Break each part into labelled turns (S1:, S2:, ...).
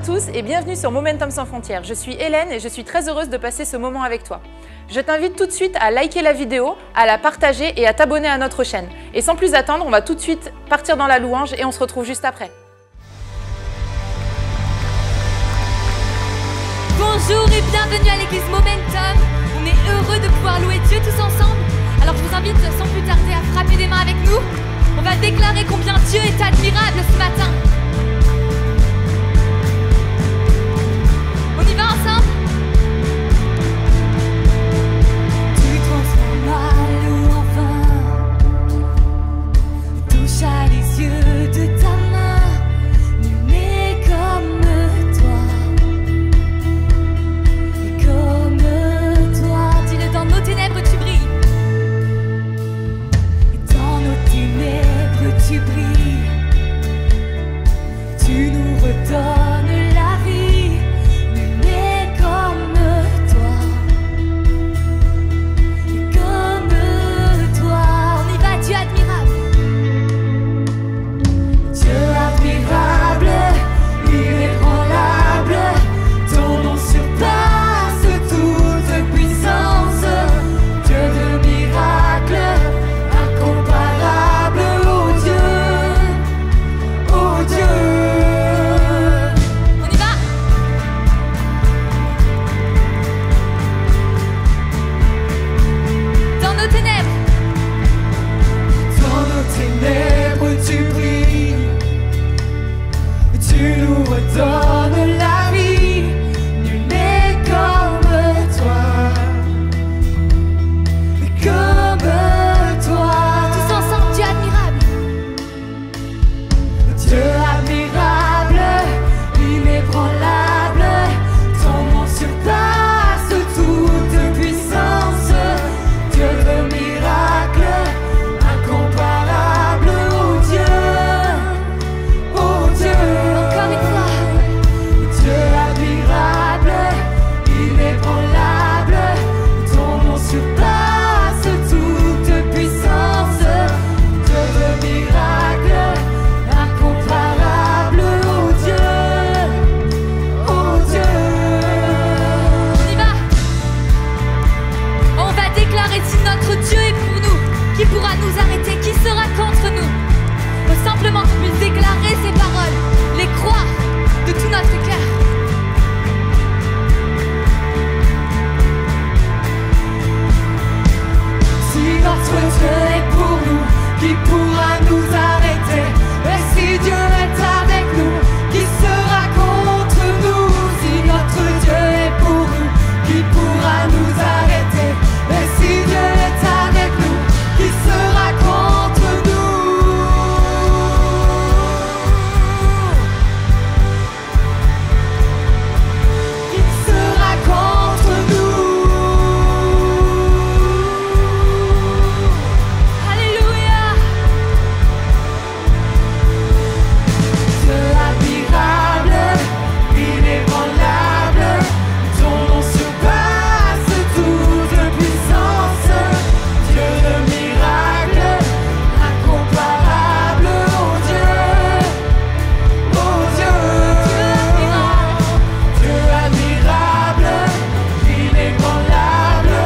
S1: tous et bienvenue sur Momentum sans frontières. Je suis Hélène et je suis très heureuse de passer ce moment avec toi. Je t'invite tout de suite à liker la vidéo, à la partager et à t'abonner à notre chaîne. Et sans plus attendre, on va tout de suite partir dans la louange et on se retrouve juste après.
S2: Bonjour et bienvenue à l'église Momentum. On est heureux de pouvoir louer Dieu tous ensemble. Alors je vous invite sans plus tarder à frapper des mains avec nous. On va déclarer combien Dieu est admirable ce matin. On y va ensemble? Tu transformes mal ou en vain, touche à les yeux de ta main. Nul n'est comme toi, et comme toi. Dis-le, dans nos ténèbres tu brilles, et dans nos ténèbres tu brilles. Tu nous redonnes la vie. Nul n'est comme toi, et comme toi. On y va, Dieu admirable. Dieu admirable, inébranlable, ton nom surpasse toute puissance. Dieu de miracles, incomparable, oh Dieu, oh Dieu. On y va. Dans nos ténèbres tu brilles. Tu nous redonnes la vie. Nul n'est comme toi, et comme toi. Tous ensemble, Dieu admirable. Dieu admirable, inébranlable, ton nom surpasse toute puissance. Dieu de miracles, incomparable, oh Dieu, oh Dieu. Encore une fois. Dieu admirable, inébranlable, ton nom surpasse toute puissance. Dieu de miracles, incomparable, oh Dieu, oh Dieu. On y va. On va déclarer si notre Dieu est pour nous, qui pourra nous arrêter, qui sera contre nous. Faut simplement qu'on puisse déclarer ces paroles, les croire de tout notre cœur. Si notre Dieu est pour nous, qui pourra nous arrêter? Et si Dieu est avec nous, qui sera contre nous? Si notre Dieu est pour nous, qui pourra nous arrêter? Et si Dieu est avec nous, qui sera contre nous? Qui sera contre nous? Alléluia. Dieu admirable, inébranlable, ton nom surpasse toute puissance. Dieu de miracles, incomparable, oh Dieu, oh Dieu. Dieu admirable, inébranlable,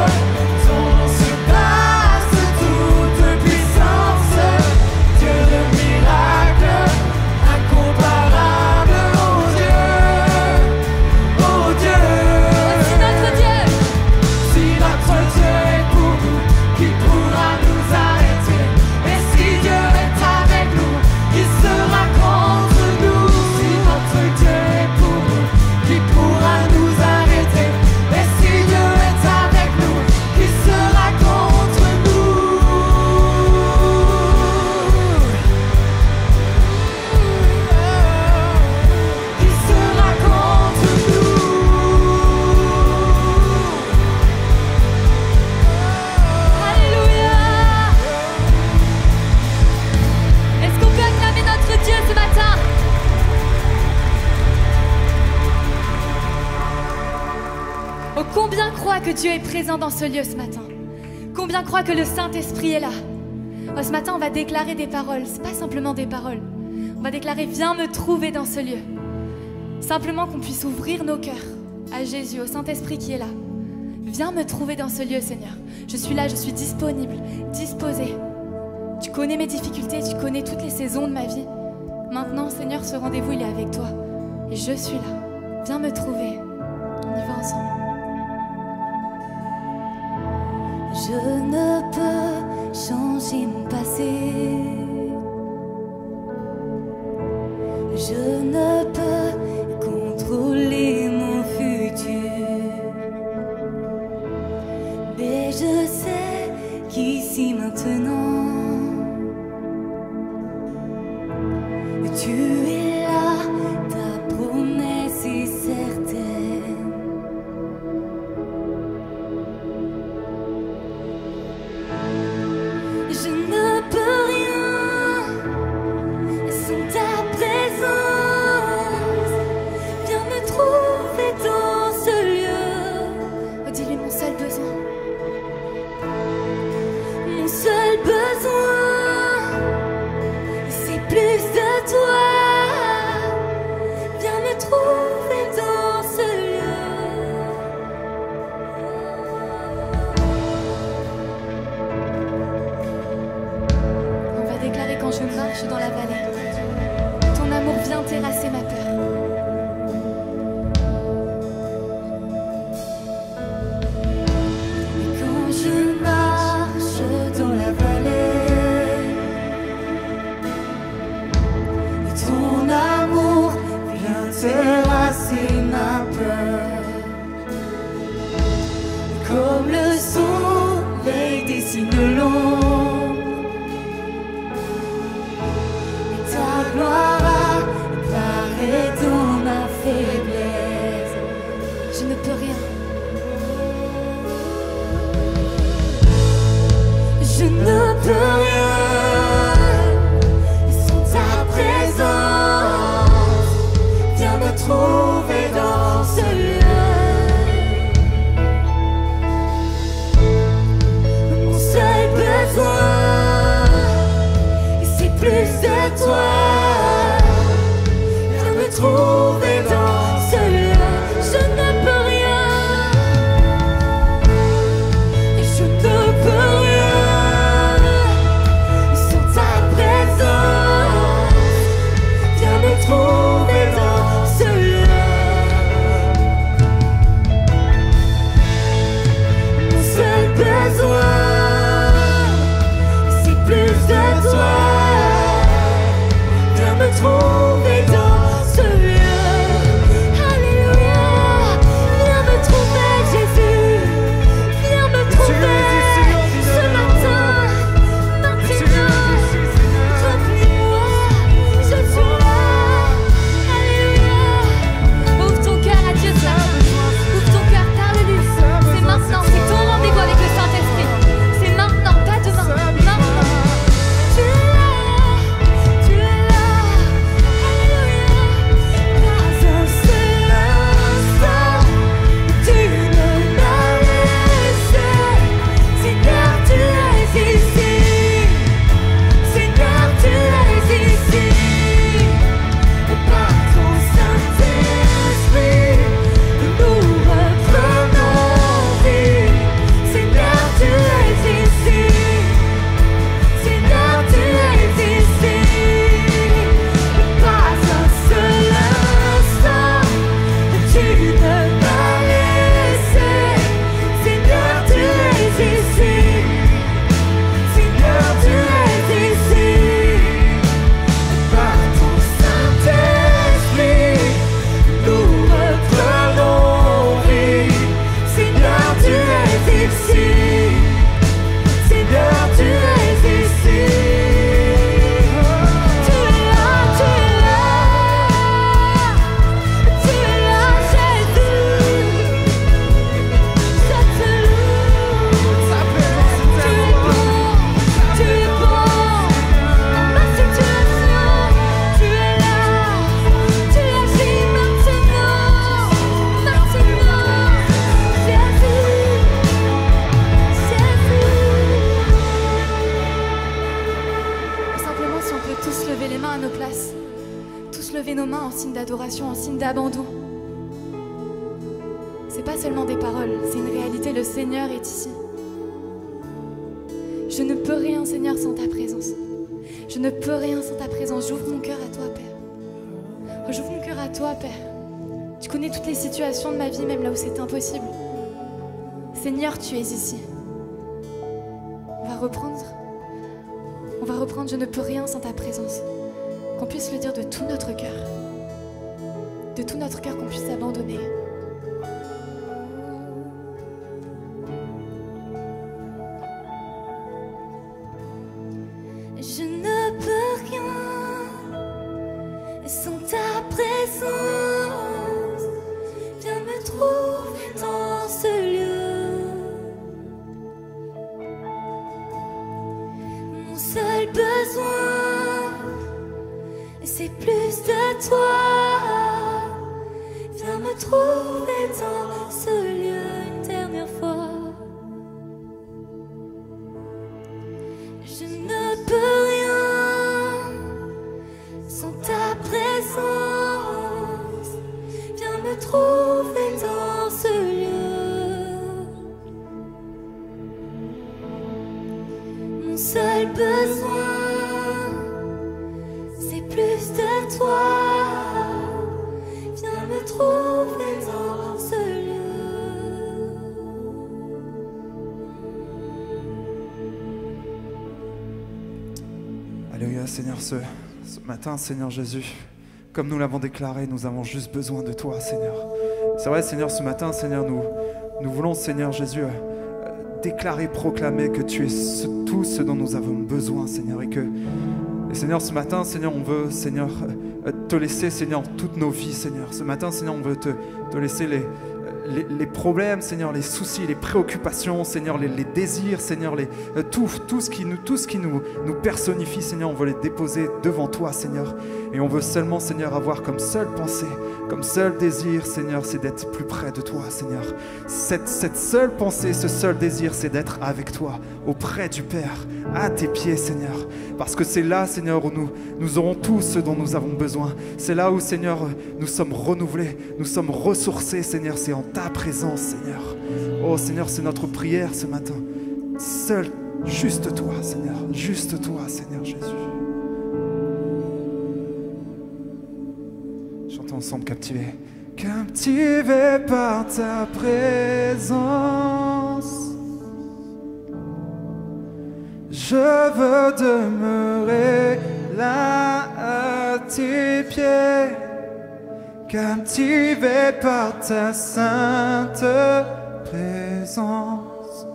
S2: ton nom surpasse toute puissance. Dieu de miracles, incomparable, oh Dieu, oh Dieu. Si notre Dieu est pour nous, qui pourra nous arrêter? Et si Dieu est avec nous, qui sera contre nous? Si notre Dieu est pour nous, qui pourra nous arrêter? Et si Dieu est avec nous, qui sera contre nous? Qui sera contre nous? Alléluia. Est-ce qu'on peut acclamer notre Dieu ce matin? Oh, combien croient que Dieu est présent dans ce lieu ce matin? Combien croient que le Saint-Esprit est là? Oh, ce matin, on va déclarer des paroles. C'est pas simplement des paroles. On va déclarer: viens me trouver dans ce lieu.
S3: Simplement qu'on puisse ouvrir nos cœurs à Jésus, au Saint-Esprit qui est là. Viens me trouver dans ce lieu, Seigneur. Je suis là, je suis disponible, disposée. Tu connais mes difficultés, tu connais toutes les saisons de ma vie. Maintenant, Seigneur, ce rendez-vous, il est avec toi. Et je suis là. Viens me trouver. On y va ensemble.
S2: Je ne peux changer mon passé. Je ne peux contrôler mon futur. Mais je sais qu'ici maintenant, tu es là, ta promesse est certaine. Je ne peux rien sans ta présence. Viens me trouver dans ce lieu.
S3: Oh, dis-lui mon seul besoin.
S2: Mon seul besoin, c'est plus de toi. Viens me trouver dans ce lieu.
S3: On va déclarer quand je marche dans la vallée. Ton amour vient terrasser ma peur.
S2: Et quand je marche dans la vallée, ton amour vient terrasser ma peur. Comme le soleil dessine l'ombre, et ta gloire apparaît dans ma faiblesse.
S3: Je ne peux rien.
S2: Je ne peux rien sans ta présence. Viens me trouver dans ce lieu. Mon seul besoin, c'est plus de toi. Viens me trouver dans ce lieu. Je ne peux rien. Et je ne peux rien
S3: signe d'adoration, en signe d'abandon. C'est pas seulement des paroles, c'est une réalité, le Seigneur est ici. Je ne peux rien, Seigneur, sans ta présence. Je ne peux rien sans ta présence. J'ouvre mon cœur à toi, Père. Oh, j'ouvre mon cœur à toi, Père. Tu connais toutes les situations de ma vie, même là où c'est impossible. Seigneur, tu es ici. On va reprendre, je ne peux rien sans ta présence. Qu'on puisse le dire de tout notre cœur. De tout notre cœur, qu'on puisse abandonner.
S4: Je ne peux rien sans ta présence. Viens me trouver dans ce lieu. Mon seul besoin, c'est plus de toi. Viens me trouver dans ce lieu une dernière fois. Je ne peux rien sans ta présence. Viens me trouver dans ce lieu. Mon seul besoin, c'est plus de toi. Viens me trouver dans ce lieu.
S5: Alléluia, Seigneur, ce matin, Seigneur Jésus, comme nous l'avons déclaré, nous avons juste besoin de toi, Seigneur. C'est vrai, Seigneur, ce matin, Seigneur, nous voulons, Seigneur Jésus, déclarer, proclamer que tu es tout ce dont nous avons besoin, Seigneur, et Seigneur, ce matin, Seigneur, on veut, Seigneur, te laisser, Seigneur, toutes nos vies, Seigneur. Ce matin, Seigneur, on veut te laisser les problèmes, Seigneur, les soucis, les préoccupations, Seigneur, les désirs, Seigneur, tout ce qui nous personnifie, Seigneur, on veut les déposer devant toi, Seigneur. Et on veut seulement, Seigneur, avoir comme seule pensée, comme seul désir, Seigneur, c'est d'être plus près de toi, Seigneur. Cette seule pensée, ce seul désir, c'est d'être avec toi, auprès du Père, à tes pieds, Seigneur. Parce que c'est là, Seigneur, où nous aurons tout ce dont nous avons besoin. C'est là où, Seigneur, nous sommes renouvelés, nous sommes ressourcés, Seigneur, c'est en ta présence, Seigneur. Oh, Seigneur, c'est notre prière ce matin. Seul, juste toi, Seigneur, juste toi, Seigneur Jésus. Chantons ensemble, captivés. Captivé par ta présence, je veux demeurer là à tes pieds. Captivé par ta sainte présence,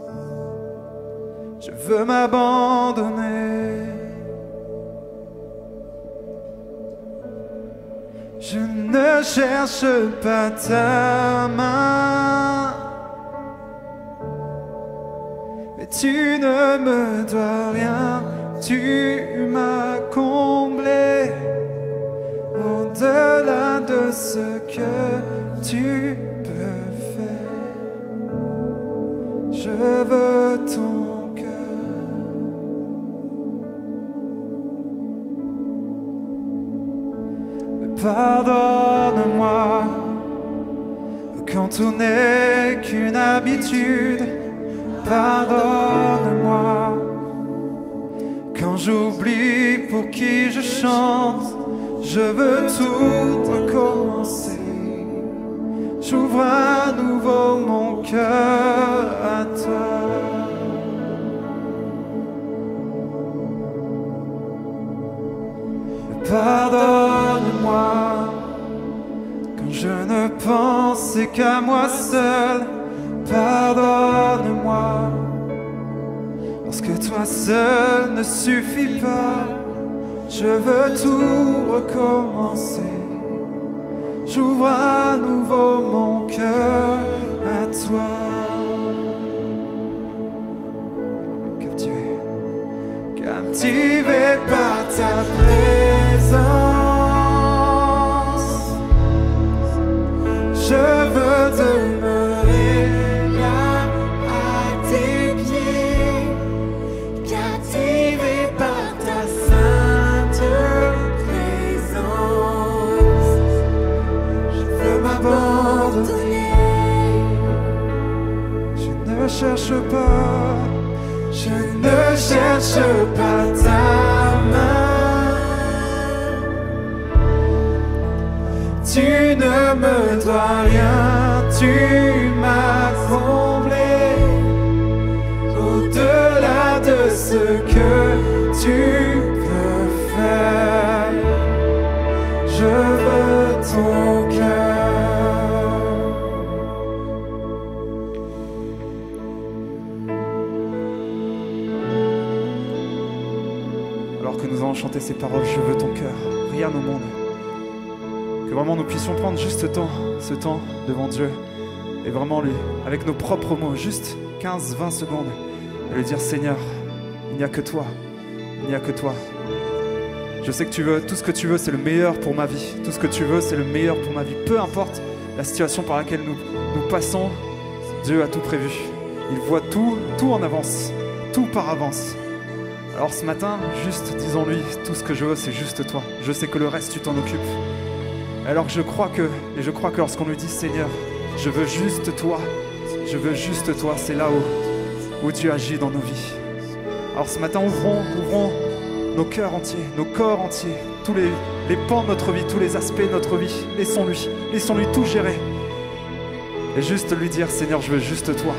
S5: je veux m'abandonner. Je ne cherche pas ta main, mais tu ne me dois rien, tu m'as comblé. Au-delà de ce que tu peux faire, je veux ton cœur. Pardonne-moi quand tout n'est qu'une habitude. Pardonne-moi quand j'oublie pour qui je chante. Je veux tout recommencer. J'ouvre à nouveau mon cœur à toi. Pardonne-moi quand je ne pensais qu'à moi seul. Pardonne-moi lorsque toi seul ne suffit pas. Je veux tout recommencer. J'ouvre à nouveau mon cœur à toi. Captivé, captivé par ta présence, je veux demeurer là à tes pieds. Captivé par ta présence, cherche pas, je ne cherche pas ta main. Tu ne me dois rien, tu m'as comblé. Au-delà de ce que tu peux faire, je veux ton cœur. Alors que nous allons chanter ces paroles, je veux ton cœur, rien au monde. Que vraiment nous puissions prendre juste ce temps devant Dieu et vraiment lui, avec nos propres mots, juste 15-20 secondes, et lui dire Seigneur, il n'y a que toi, il n'y a que toi. Je sais que tu veux, tout ce que tu veux c'est le meilleur pour ma vie, tout ce que tu veux c'est le meilleur pour ma vie, peu importe la situation par laquelle nous passons, Dieu a tout prévu, il voit tout en avance, tout par avance. Alors ce matin, juste disons-lui, tout ce que je veux c'est juste toi, je sais que le reste tu t'en occupes. Alors je crois que lorsqu'on lui dit Seigneur, je veux juste toi, c'est là où Dieu agit dans nos vies. Alors ce matin, ouvrons nos cœurs entiers, nos corps entiers, tous les pans de notre vie, tous les aspects de notre vie, laissons-lui tout gérer. Et juste lui dire Seigneur, je veux juste toi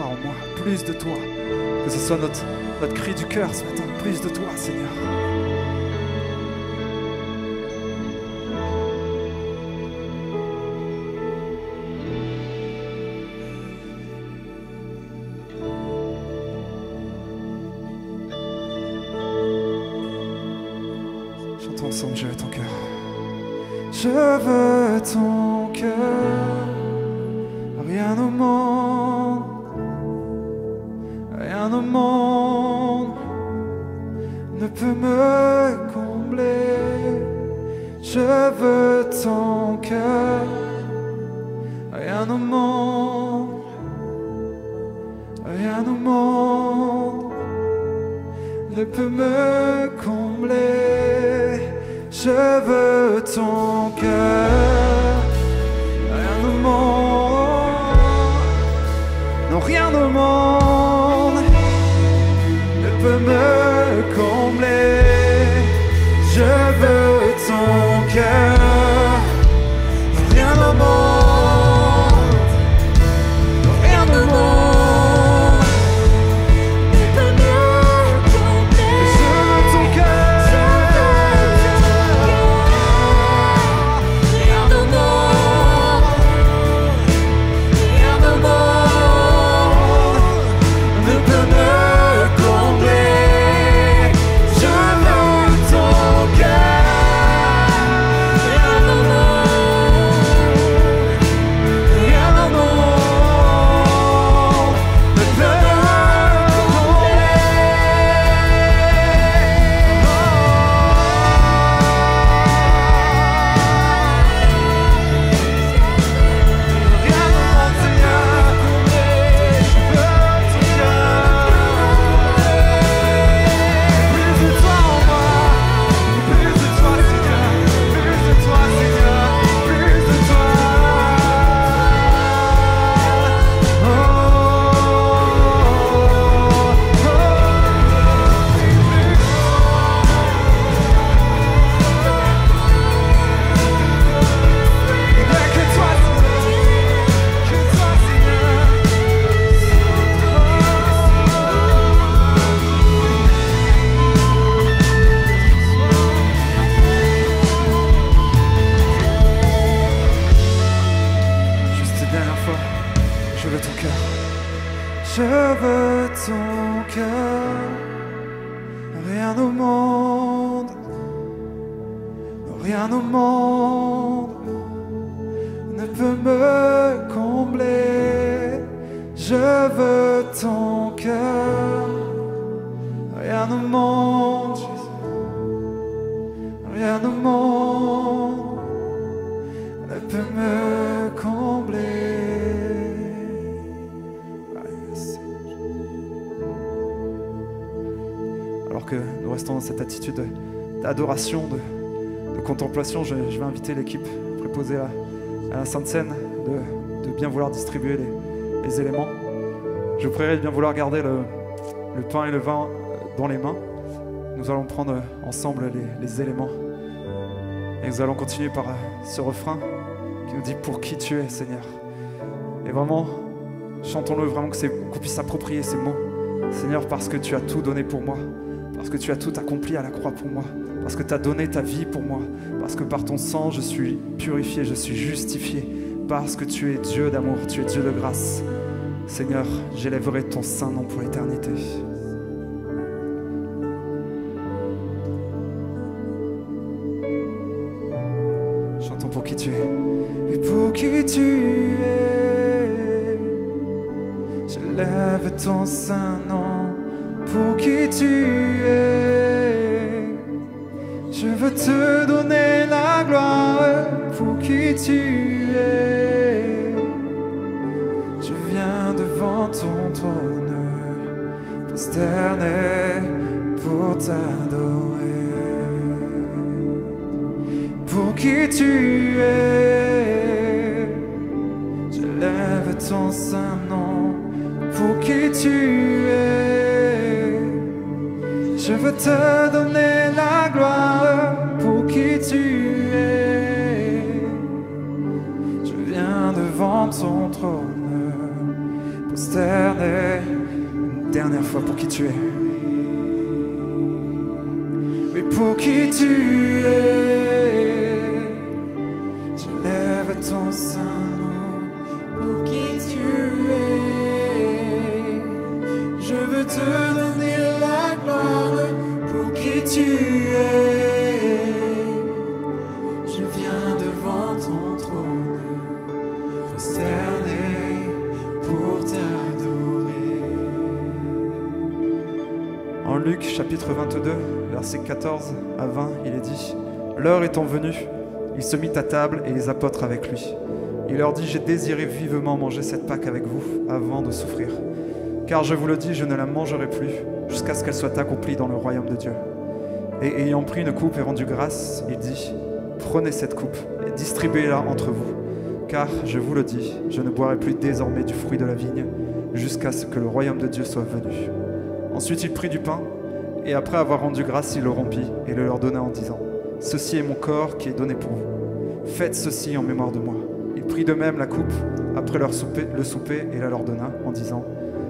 S5: en moi, plus de toi. Que ce soit notre cri du cœur ce matin, plus de toi Seigneur. Ensemble, je veux ton cœur. Je veux ton cœur. Rien au monde, rien au monde ne peut me combler. Je veux ton cœur. Rien au monde, rien au monde ne peut me combler. Je veux ton cœur, rien au monde, non rien au monde ne peut me combler. Je veux ton cœur, rien au monde, non rien au monde ne peut me combler. Je veux ton cœur. Je veux ton cœur, rien au monde, rien au monde ne peut me combler. Je veux ton cœur, rien au monde, rien au monde ne peut me combler. Alors que nous restons dans cette attitude d'adoration, de contemplation, je vais inviter l'équipe préposée à la Sainte Seine de bien vouloir distribuer les éléments. Je vous prierai de bien vouloir garder le pain et le vin dans les mains. Nous allons prendre ensemble les éléments. Et nous allons continuer par ce refrain qui nous dit pour qui tu es, Seigneur. Et vraiment, chantons-le vraiment qu'on puisse s'approprier ces mots. Seigneur, parce que tu as tout donné pour moi, parce que tu as tout accompli à la croix pour moi, parce que tu as donné ta vie pour moi, parce que par ton sang je suis purifié, je suis justifié, parce que tu es Dieu d'amour, tu es Dieu de grâce. Seigneur, j'élèverai ton saint nom pour l'éternité. Chantons pour qui tu es. Et pour qui tu es, j'élève ton saint nom. Pour qui tu es, je veux te donner la gloire. Pour qui tu es, je viens devant ton trône, prosterné pour t'adorer. Pour qui tu es, j'élève ton saint nom. Pour qui tu es, je veux te donner la gloire. Pour qui tu es, je viens devant ton trône, prosterné une dernière fois. Pour qui tu es, oui, pour qui tu es, je lève ton saint nom. Pour qui tu es, je veux te donner la gloire. Pour qui tu es, je viens devant ton trône, prosterné pour t'adorer. En Luc chapitre 22, versets 14 à 20, il est dit: l'heure étant venue, il se mit à table et les apôtres avec lui. Il leur dit: j'ai désiré vivement manger cette Pâque avec vous avant de souffrir. Car je vous le dis, je ne la mangerai plus jusqu'à ce qu'elle soit accomplie dans le royaume de Dieu. Et ayant pris une coupe et rendu grâce, il dit: prenez cette coupe et distribuez-la entre vous. Car, je vous le dis, je ne boirai plus désormais du fruit de la vigne jusqu'à ce que le royaume de Dieu soit venu. Ensuite, il prit du pain et après avoir rendu grâce, il le rompit et le leur donna en disant: ceci est mon corps qui est donné pour vous. Faites ceci en mémoire de moi. Il prit de même la coupe après le souper et la leur donna en disant: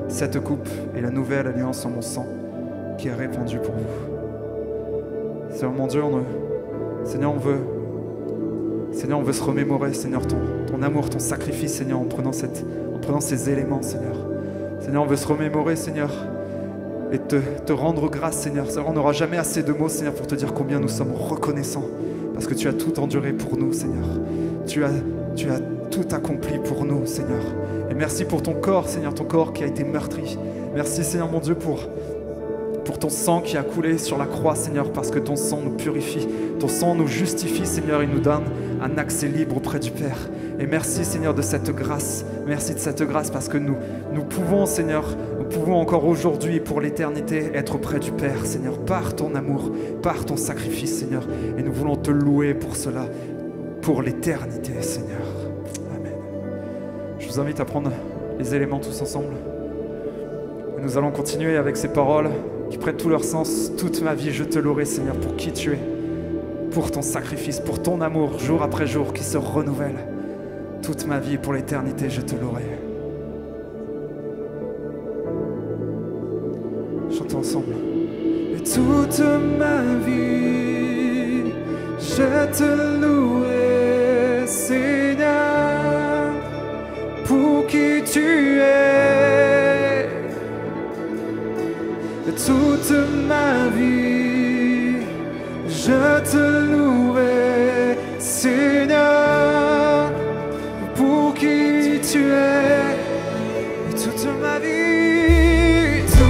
S5: cette coupe est la nouvelle alliance en mon sang qui est répandue pour vous. Seigneur mon Dieu, Seigneur, on veut se remémorer, Seigneur, ton amour, ton sacrifice, Seigneur, en prenant ces éléments, Seigneur. Seigneur, on veut se remémorer, Seigneur, et te rendre grâce, Seigneur. On n'aura jamais assez de mots, Seigneur, pour te dire combien nous sommes reconnaissants, parce que tu as tout enduré pour nous, Seigneur. Tu as tout accompli pour nous, Seigneur. Et merci pour ton corps, Seigneur, ton corps qui a été meurtri. Merci, Seigneur mon Dieu, pour ton sang qui a coulé sur la croix, Seigneur, parce que ton sang nous purifie, ton sang nous justifie, Seigneur, il nous donne un accès libre auprès du Père. Et merci, Seigneur, de cette grâce. Merci de cette grâce parce que nous pouvons, Seigneur, nous pouvons encore aujourd'hui et pour l'éternité être auprès du Père, Seigneur, par ton amour, par ton sacrifice, Seigneur. Et nous voulons te louer pour cela, pour l'éternité, Seigneur. Amen. Je vous invite à prendre les éléments tous ensemble. Et nous allons continuer avec ces paroles qui prennent tout leur sens. Toute ma vie, je te louerai, Seigneur, pour qui tu es, pour ton sacrifice, pour ton amour, jour après jour, qui se renouvelle. Toute ma vie, pour l'éternité, je te louerai. Chantons ensemble. Et toute ma vie, je te louerai, Seigneur, pour qui tu es. Et toute ma vie, je te louerai, Seigneur, pour qui tu es. Et toute ma vie, je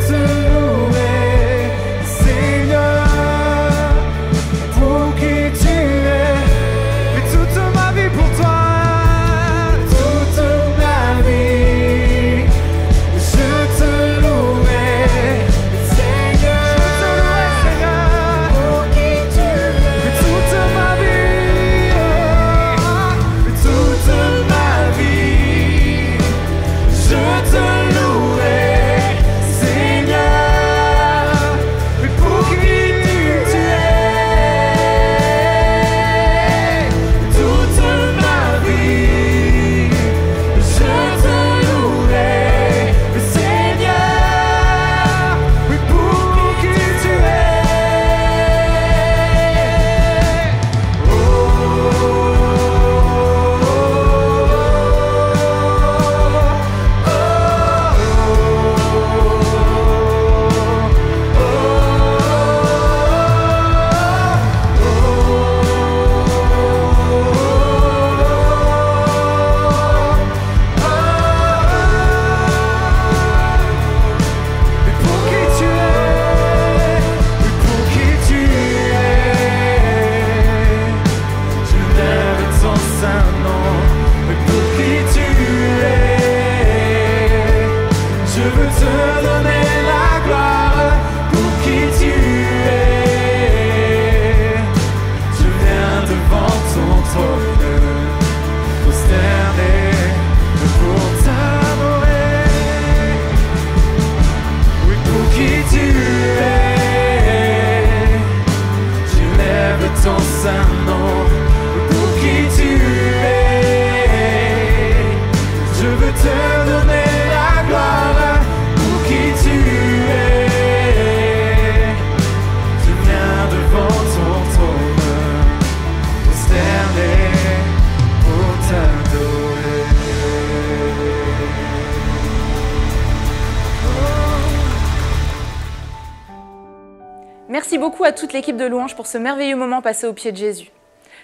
S5: te louerai, Seigneur, pour qui tu es. Et toute ma vie pour toi. Ma vie
S1: Merci beaucoup à toute l'équipe de Louange pour ce merveilleux moment passé aux pieds de Jésus.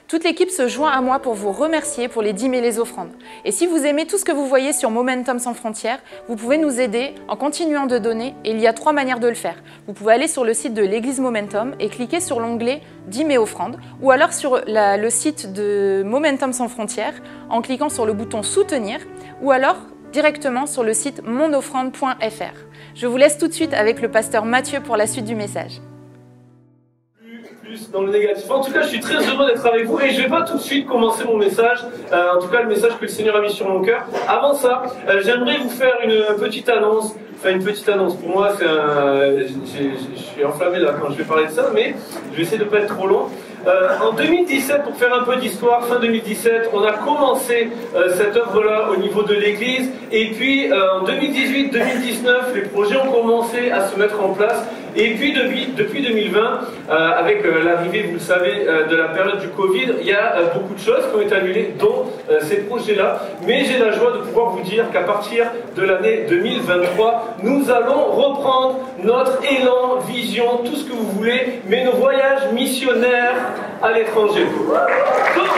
S1: Toute l'équipe se joint à moi pour vous remercier pour les dîmes et les offrandes. Et si vous aimez tout ce que vous voyez sur Momentum Sans Frontières, vous pouvez nous aider en continuant de donner, et il y a 3 manières de le faire. Vous pouvez aller sur le site de l'église Momentum et cliquer sur l'onglet dîmes et offrandes, ou alors sur le site de Momentum Sans Frontières en cliquant sur le bouton soutenir, ou alors directement sur le site monoffrande.fr. Je vous laisse tout de suite avec le pasteur Mathieu pour la suite du message.
S6: Dans le négatif. En tout cas, je suis très heureux d'être avec vous et je vais pas tout de suite commencer mon message, en tout cas le message que le Seigneur a mis sur mon cœur. Avant ça, j'aimerais vous faire une petite annonce. Enfin, une petite annonce. Pour moi, c'est je suis enflammé là quand je vais parler de ça, mais je vais essayer de ne pas être trop long. En 2017, pour faire un peu d'histoire, fin 2017, on a commencé cette œuvre-là au niveau de l'église. Et puis en 2018-2019, les projets ont commencé à se mettre en place. Et puis depuis 2020, avec l'arrivée, vous le savez, de la période du Covid, il y a beaucoup de choses qui ont été annulées, dont ces projets-là. Mais j'ai la joie de pouvoir vous dire qu'à partir de l'année 2023, nous allons reprendre notre élan, vision, tout ce que vous voulez, mais nos voyages missionnaires à l'étranger. Donc,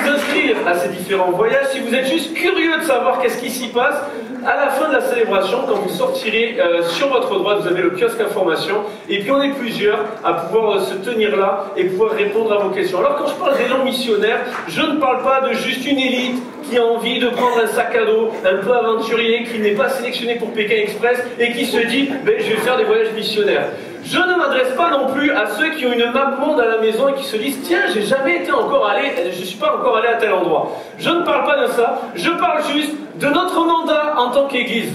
S6: vous inscrire à ces différents voyages. Si vous êtes juste curieux de savoir qu'est-ce qui s'y passe, à la fin de la célébration, quand vous sortirez sur votre droite, vous avez le kiosque information, et puis on est plusieurs à pouvoir se tenir là et pouvoir répondre à vos questions. Alors quand je parle d'élan missionnaire, je ne parle pas de juste une élite qui a envie de prendre un sac à dos un peu aventurier, qui n'est pas sélectionné pour Pékin Express et qui se dit ben, je vais faire des voyages missionnaires. Je ne m'adresse pas non plus à ceux qui ont une map monde à la maison et qui se disent tiens, j'ai jamais été encore allé, je ne suis pas encore allé à tel endroit. Je ne parle pas de ça, je parle juste de notre mandat en tant qu'Église.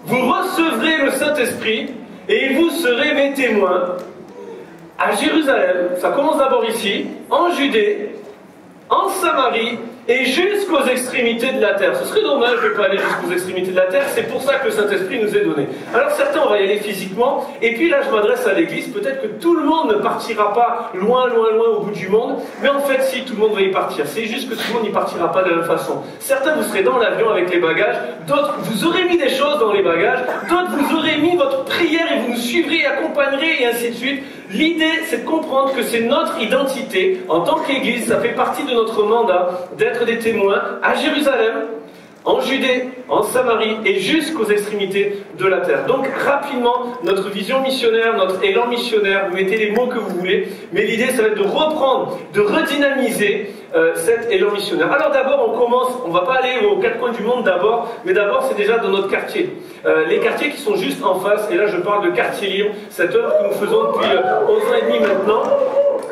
S6: Vous recevrez le Saint-Esprit et vous serez mes témoins à Jérusalem, ça commence d'abord ici, en Judée, en Samarie et jusqu'aux extrémités de la terre. Ce serait dommage de ne pas aller jusqu'aux extrémités de la terre, c'est pour ça que le Saint-Esprit nous est donné. Alors certains, on va y aller physiquement, et puis là je m'adresse à l'église, peut-être que tout le monde ne partira pas loin au bout du monde, mais en fait si, tout le monde va y partir. C'est juste que tout le monde n'y partira pas de la même façon. Certains, vous serez dans l'avion avec les bagages, d'autres, vous aurez mis des choses dans les bagages, d'autres, vous aurez mis votre prière et vous nous suivrez et accompagnerez et ainsi de suite. L'idée, c'est de comprendre que c'est notre identité en tant qu'Église, ça fait partie de notre mandat d'être des témoins à Jérusalem, en Judée, en Samarie et jusqu'aux extrémités de la terre. Donc rapidement, notre vision missionnaire, notre élan missionnaire, vous mettez les mots que vous voulez, mais l'idée, ça va être de reprendre, de redynamiser cet élan missionnaire. Alors d'abord, on commence, on ne va pas aller aux 4 coins du monde d'abord, mais d'abord c'est déjà dans notre quartier. Les quartiers qui sont juste en face, et là je parle de Quartier Libre, cette œuvre que nous faisons depuis 11 ans et demi maintenant.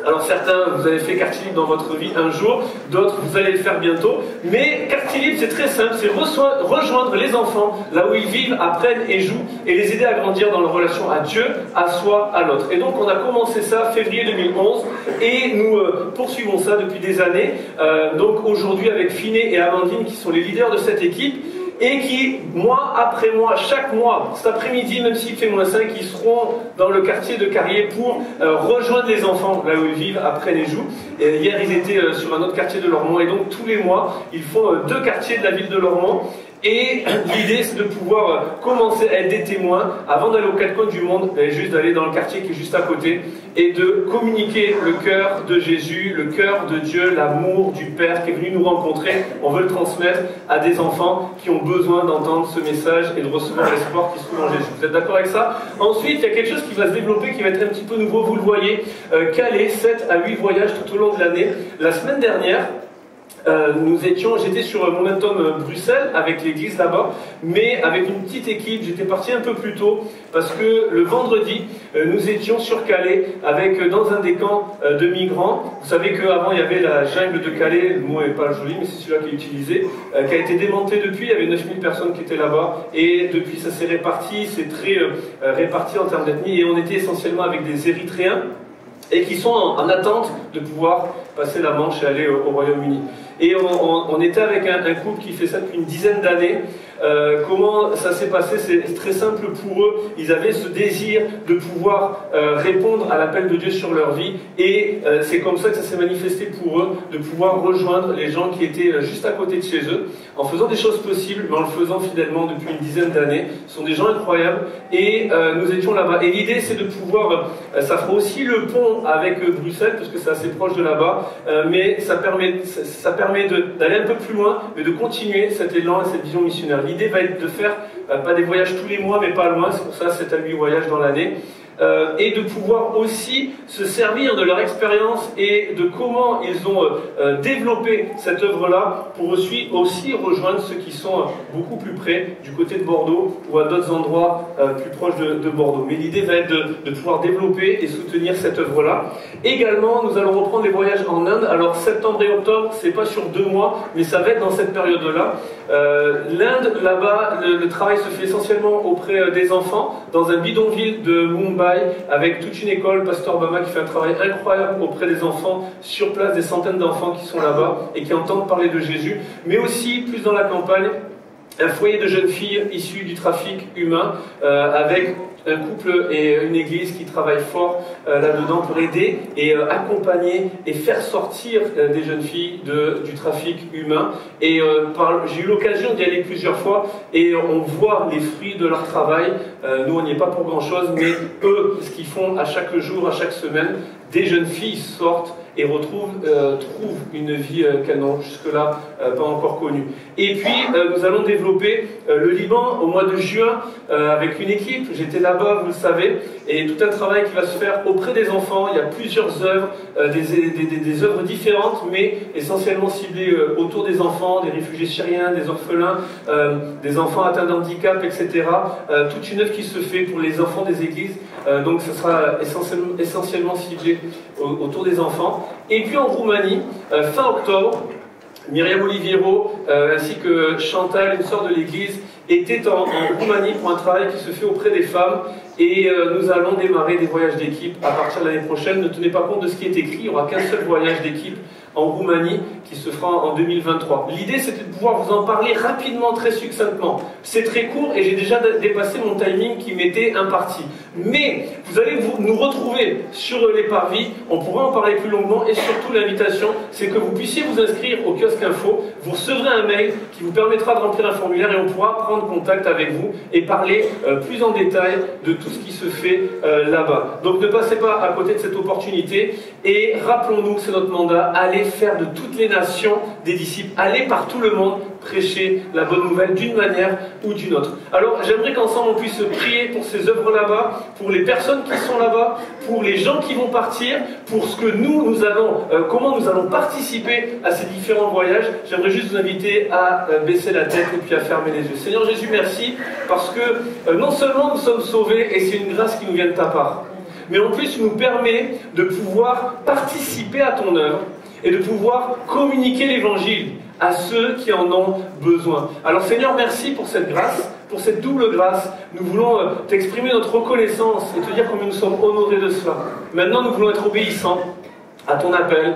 S6: Alors certains, vous avez fait Quartier Libre dans votre vie un jour, d'autres, vous allez le faire bientôt. Mais Quartier Libre, c'est très simple, c'est rejoindre les enfants là où ils vivent, apprennent et jouent, et les aider à grandir dans leur relation à Dieu, à soi, à l'autre. Et donc on a commencé ça février 2011, et nous poursuivons ça depuis des années. Donc aujourd'hui avec Finet et Amandine qui sont les leaders de cette équipe, et qui, mois après mois, chaque mois, cet après-midi, même s'il fait -5, ils seront dans le quartier de Carrier pour rejoindre les enfants là où ils vivent, apprennent et jouent. Et hier, ils étaient sur un autre quartier de Lormont, et donc tous les mois, ils font 2 quartiers de la ville de Lormont. Et l'idée, c'est de pouvoir commencer à être des témoins avant d'aller aux 4 coins du monde, juste d'aller dans le quartier qui est juste à côté et de communiquer le cœur de Jésus, le cœur de Dieu, l'amour du Père qui est venu nous rencontrer. On veut le transmettre à des enfants qui ont besoin d'entendre ce message et de recevoir l'espoir qui se trouve en Jésus. Vous êtes d'accord avec ça? Ensuite, il y a quelque chose qui va se développer, qui va être un petit peu nouveau, vous le voyez, Calais, 7 à 8 voyages tout au long de l'année. La semaine dernière, j'étais sur Momentum Bruxelles avec l'église là-bas, mais avec une petite équipe. J'étais parti un peu plus tôt parce que le vendredi, nous étions sur Calais dans un des camps de migrants. Vous savez qu'avant il y avait la jungle de Calais, le mot n'est pas joli, mais c'est celui-là qui est utilisé, qui a été démonté depuis. Il y avait 9000 personnes qui étaient là-bas, et depuis ça s'est réparti, c'est très réparti en termes d'ethnie, et on était essentiellement avec des Érythréens et qui sont en attente de pouvoir passer la Manche et aller au Royaume-Uni. Et on était avec un couple qui fait ça depuis une dizaine d'années. Comment ça s'est passé? C'est très simple pour eux. Ils avaient ce désir de pouvoir répondre à l'appel de Dieu sur leur vie, et c'est comme ça que ça s'est manifesté pour eux, de pouvoir rejoindre les gens qui étaient juste à côté de chez eux, en faisant des choses possibles, mais en le faisant fidèlement depuis une dizaine d'années. Ce sont des gens incroyables, et nous étions là-bas. Et l'idée, c'est de pouvoir, ça fera aussi le pont avec Bruxelles, parce que c'est assez proche de là-bas, mais ça permet d'aller un peu plus loin, mais de continuer cet élan et cette vision missionnaire. L'idée va être de faire, pas des voyages tous les mois, mais pas loin, c'est pour ça 7 à 8 voyages dans l'année, et de pouvoir aussi se servir de leur expérience et de comment ils ont développé cette œuvre-là pour aussi rejoindre ceux qui sont beaucoup plus près, du côté de Bordeaux ou à d'autres endroits plus proches de Bordeaux. Mais l'idée va être de pouvoir développer et soutenir cette œuvre-là. Également, nous allons reprendre les voyages en Inde. Alors septembre et octobre, c'est pas sur 2 mois, mais ça va être dans cette période-là. L'Inde, là-bas, le travail se fait essentiellement auprès des enfants, dans un bidonville de Mumbai, avec toute une école, Pasteur Obama qui fait un travail incroyable auprès des enfants, sur place, des centaines d'enfants qui sont là-bas et qui entendent parler de Jésus, mais aussi, plus dans la campagne, un foyer de jeunes filles issues du trafic humain, avec un couple et une église qui travaillent fort là-dedans pour aider et accompagner et faire sortir des jeunes filles du trafic humain. Et j'ai eu l'occasion d'y aller plusieurs fois, et on voit les fruits de leur travail. Nous, on n'y est pas pour grand-chose, mais eux, ce qu'ils font à chaque jour, à chaque semaine, des jeunes filles sortent et trouvent une vie qu'elles n'ont jusque-là pas encore connue. Et puis, nous allons développer le Liban au mois de juin avec une équipe. J'étais là-bas, vous le savez, et tout un travail qui va se faire auprès des enfants. Il y a plusieurs œuvres, des œuvres différentes, mais essentiellement ciblées autour des enfants, des réfugiés syriens, des orphelins, des enfants atteints d'handicap, etc. Toute une œuvre qui se fait pour les enfants des églises. Donc, ce sera essentiellement ciblé autour des enfants. Et puis en Roumanie, fin octobre, Myriam Oliviero ainsi que Chantal, une sœur de l'église, étaient en Roumanie pour un travail qui se fait auprès des femmes. Et nous allons démarrer des voyages d'équipe à partir de l'année prochaine. Ne tenez pas compte de ce qui est écrit, il n'y aura qu'un seul voyage d'équipe en Roumanie qui se fera en 2023. L'idée, c'était de pouvoir vous en parler rapidement, très succinctement. C'est très court et j'ai déjà dépassé mon timing qui m'était imparti. Mais vous allez nous retrouver sur les parvis, on pourra en parler plus longuement, et surtout l'invitation, c'est que vous puissiez vous inscrire au kiosque info. Vous recevrez un mail qui vous permettra de remplir un formulaire et on pourra prendre contact avec vous et parler plus en détail de tout ce qui se fait là-bas. Donc ne passez pas à côté de cette opportunité, et rappelons-nous que c'est notre mandat, aller faire de toutes les nations des disciples, aller par tout le monde prêcher la bonne nouvelle d'une manière ou d'une autre. Alors j'aimerais qu'ensemble on puisse prier pour ces œuvres là-bas, pour les personnes qui sont là-bas, pour les gens qui vont partir, pour ce que nous allons, comment nous allons participer à ces différents voyages. J'aimerais juste vous inviter à baisser la tête et puis à fermer les yeux. Seigneur Jésus, merci, parce que non seulement nous sommes sauvés et c'est une grâce qui nous vient de ta part, mais en plus tu nous permets de pouvoir participer à ton œuvre et de pouvoir communiquer l'évangile à ceux qui en ont besoin. Alors Seigneur, merci pour cette grâce, pour cette double grâce. Nous voulons t'exprimer notre reconnaissance et te dire combien nous sommes honorés de cela. Maintenant, nous voulons être obéissants à ton appel,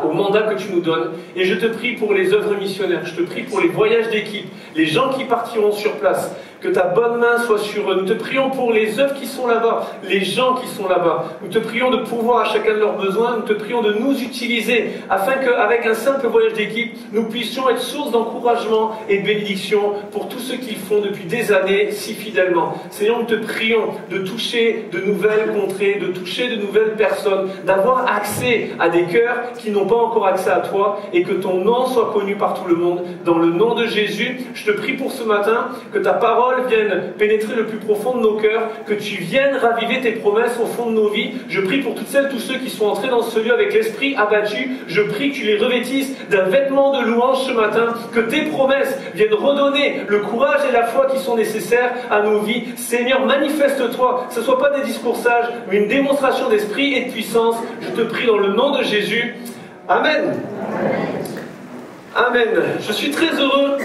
S6: au mandat que tu nous donnes. Et je te prie pour les œuvres missionnaires, je te prie pour les voyages d'équipe, les gens qui partiront sur place, que ta bonne main soit sur eux. Nous te prions pour les œuvres qui sont là-bas, les gens qui sont là-bas. Nous te prions de pourvoir à chacun de leurs besoins. Nous te prions de nous utiliser afin qu'avec un simple voyage d'équipe, nous puissions être source d'encouragement et de bénédiction pour tous ceux qui le font depuis des années si fidèlement. Seigneur, nous te prions de toucher de nouvelles contrées, de toucher de nouvelles personnes, d'avoir accès à des cœurs qui n'ont pas encore accès à toi, et que ton nom soit connu par tout le monde. Dans le nom de Jésus, je te prie pour ce matin que ta parole vienne pénétrer le plus profond de nos cœurs, que tu viennes raviver tes promesses au fond de nos vies. Je prie pour toutes celles, tous ceux qui sont entrés dans ce lieu avec l'esprit abattu. Je prie que tu les revêtisses d'un vêtement de louange ce matin, que tes promesses viennent redonner le courage et la foi qui sont nécessaires à nos vies. Seigneur, manifeste-toi, que ce ne soit pas des discours sages, mais une démonstration d'esprit et de puissance. Je te prie dans le nom de Jésus. Amen. Amen. Je suis très heureux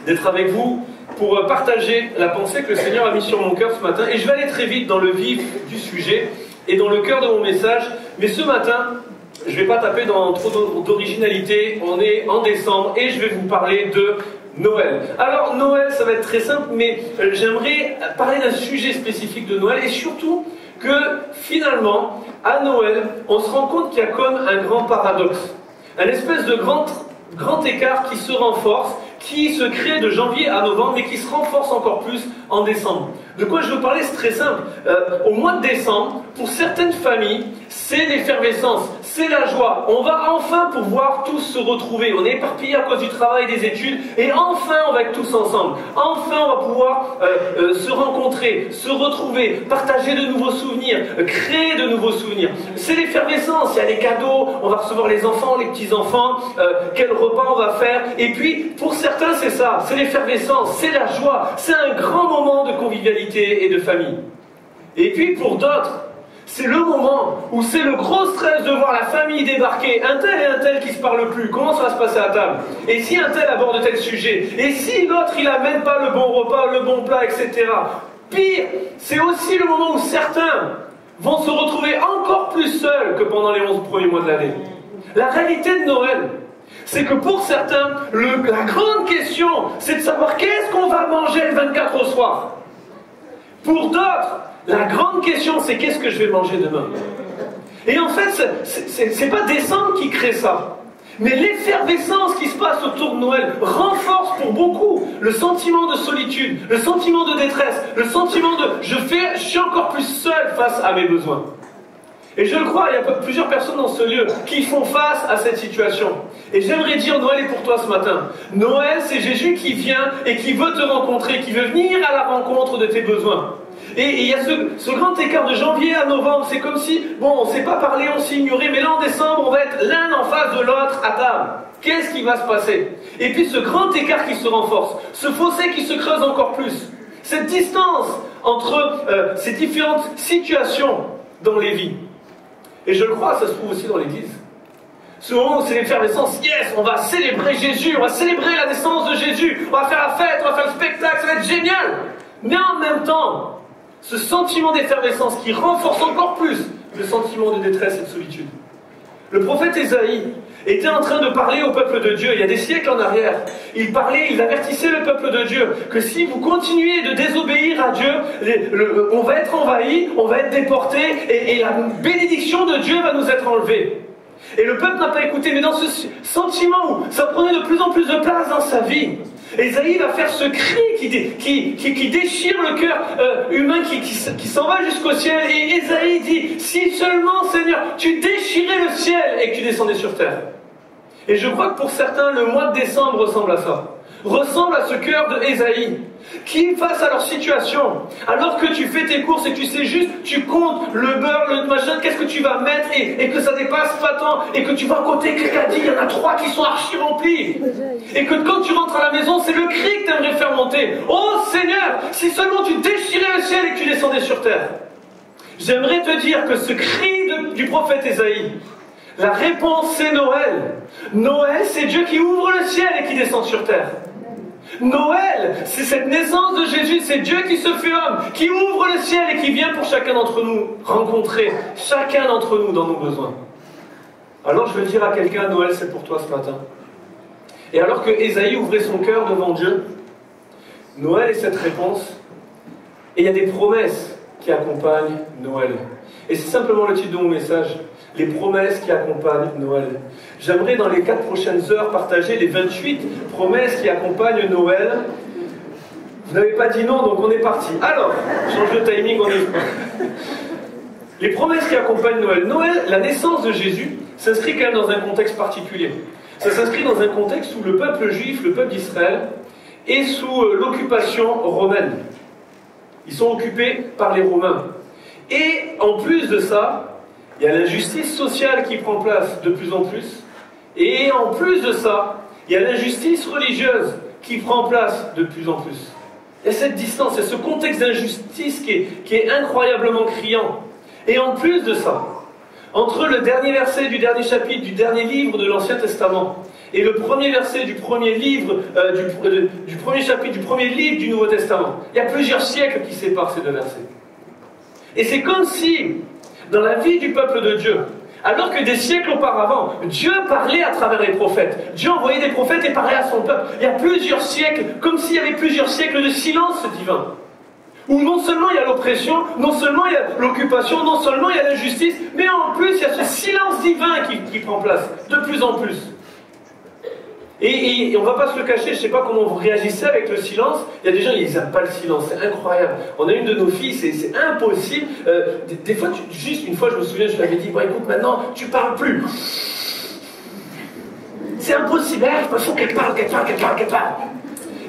S6: d'être avec vous pour partager la pensée que le Seigneur a mise sur mon cœur ce matin. Et je vais aller très vite dans le vif du sujet et dans le cœur de mon message. Mais ce matin, je ne vais pas taper dans trop d'originalité. On est en décembre et je vais vous parler de Noël. Alors Noël, ça va être très simple, mais j'aimerais parler d'un sujet spécifique de Noël et surtout que finalement, à Noël, on se rend compte qu'il y a comme un grand paradoxe, un espèce de grand écart qui se renforce, qui se crée de janvier à novembre, mais qui se renforce encore plus en décembre. De quoi je veux parler, c'est très simple. Au mois de décembre, pour certaines familles, c'est l'effervescence, c'est la joie. On va enfin pouvoir tous se retrouver. On est éparpillés à cause du travail, des études, et enfin on va être tous ensemble. Enfin on va pouvoir se rencontrer, se retrouver, partager de nouveaux souvenirs, créer de nouveaux souvenirs. C'est l'effervescence, il y a les cadeaux, on va recevoir les enfants, les petits-enfants, quel repas on va faire. Et puis, pour certains, c'est ça, c'est l'effervescence, c'est la joie, c'est un grand moment de convivialité et de famille. Et puis pour d'autres, c'est le moment où c'est le gros stress de voir la famille débarquer, un tel et un tel qui se parlent plus, comment ça va se passer à table? Et si un tel aborde tel sujet? Et si l'autre il amène pas le bon repas, le bon plat, etc. Pire, c'est aussi le moment où certains vont se retrouver encore plus seuls que pendant les 11 premiers mois de l'année. La réalité de Noël, c'est que pour certains, la grande question, c'est de savoir qu'est-ce qu'on va manger le 24 au soir. Pour d'autres, la grande question, c'est qu'est-ce que je vais manger demain. Et en fait, c'est pas décembre qui crée ça. Mais l'effervescence qui se passe autour de Noël renforce pour beaucoup le sentiment de solitude, le sentiment de détresse, le sentiment de je suis encore plus seul face à mes besoins. Et je le crois, il y a plusieurs personnes dans ce lieu qui font face à cette situation. Et j'aimerais dire, Noël est pour toi ce matin. Noël, c'est Jésus qui vient et qui veut te rencontrer, qui veut venir à la rencontre de tes besoins. Et il y a ce grand écart de janvier à novembre, c'est comme si, bon, on ne s'est pas parlé, on s'est ignoré, mais là en décembre, on va être l'un en face de l'autre à table. Qu'est-ce qui va se passer? Et puis ce grand écart qui se renforce, ce fossé qui se creuse encore plus, cette distance entre ces différentes situations dans les vies. Et je le crois, ça se trouve aussi dans l'église. Ce moment où c'est l'effervescence, yes, on va célébrer Jésus, on va célébrer la naissance de Jésus, on va faire la fête, on va faire le spectacle, ça va être génial. Mais en même temps, ce sentiment d'effervescence qui renforce encore plus le sentiment de détresse et de solitude. Le prophète Ésaïe était en train de parler au peuple de Dieu, il y a des siècles en arrière. Il parlait, il avertissait le peuple de Dieu que si vous continuez de désobéir à Dieu, on va être envahi, on va être déporté et la bénédiction de Dieu va nous être enlevée. Et le peuple n'a pas écouté, mais dans ce sentiment où ça prenait de plus en plus de place dans sa vie, Ésaïe va faire ce cri qui déchire le cœur humain, qui s'en va jusqu'au ciel. Et Ésaïe dit, si seulement, Seigneur, tu déchirais le ciel et que tu descendais sur terre. Et je crois que pour certains, le mois de décembre ressemble à ça. Ressemble à ce cœur de Ésaïe, qui, face à leur situation, alors que tu fais tes courses et que tu sais juste, tu comptes le beurre, le machin, qu'est-ce que tu vas mettre et que ça dépasse pas tant, et que tu vas côté quelqu'un dit, il y en a 3 qui sont archi remplis. Et que quand tu rentres à la maison, c'est le cri que tu aimerais faire monter. Oh Seigneur, si seulement tu déchirais le ciel et que tu descendais sur terre. J'aimerais te dire que ce cri du prophète Ésaïe, la réponse c'est Noël. Noël, c'est Dieu qui ouvre le ciel et qui descend sur terre. Noël, c'est cette naissance de Jésus, c'est Dieu qui se fait homme, qui ouvre le ciel et qui vient pour chacun d'entre nous rencontrer chacun d'entre nous dans nos besoins. Alors je veux dire à quelqu'un, Noël c'est pour toi ce matin. Et alors que Ésaïe ouvrait son cœur devant Dieu, Noël est cette réponse, et il y a des promesses qui accompagnent Noël. Et c'est simplement le titre de mon message, les promesses qui accompagnent Noël. J'aimerais dans les 4 prochaines heures partager les 28 promesses qui accompagnent Noël. Vous n'avez pas dit non, donc on est parti. Alors, change de timing, on est... Les promesses qui accompagnent Noël. Noël, la naissance de Jésus, s'inscrit quand même dans un contexte particulier. Ça s'inscrit dans un contexte où le peuple juif, le peuple d'Israël, est sous l'occupation romaine. Ils sont occupés par les Romains. Et en plus de ça, il y a l'injustice sociale qui prend place de plus en plus. Et en plus de ça, il y a l'injustice religieuse qui prend place de plus en plus. Il y a cette distance, il y a ce contexte d'injustice qui est incroyablement criant. Et en plus de ça, entre le dernier verset du dernier chapitre du dernier livre de l'Ancien Testament et le premier verset du premier livre, du premier chapitre du premier livre du Nouveau Testament, il y a plusieurs siècles qui séparent ces 2 versets. Et c'est comme si, dans la vie du peuple de Dieu, Alors que des siècles auparavant, Dieu parlait à travers les prophètes. Dieu envoyait des prophètes et parlait à son peuple. Il y a plusieurs siècles, comme s'il y avait plusieurs siècles de silence divin. Où non seulement il y a l'oppression, non seulement il y a l'occupation, non seulement il y a l'injustice, mais en plus il y a ce silence divin qui prend place, de plus en plus. Et on ne va pas se le cacher, je ne sais pas comment vous réagissez avec le silence. Il y a des gens, ils n'aiment pas le silence, c'est incroyable. On a une de nos filles, c'est impossible. Des fois, juste une fois, je me souviens, je lui avais dit, bon écoute, maintenant, tu parles plus. C'est impossible, il faut qu'elle parle.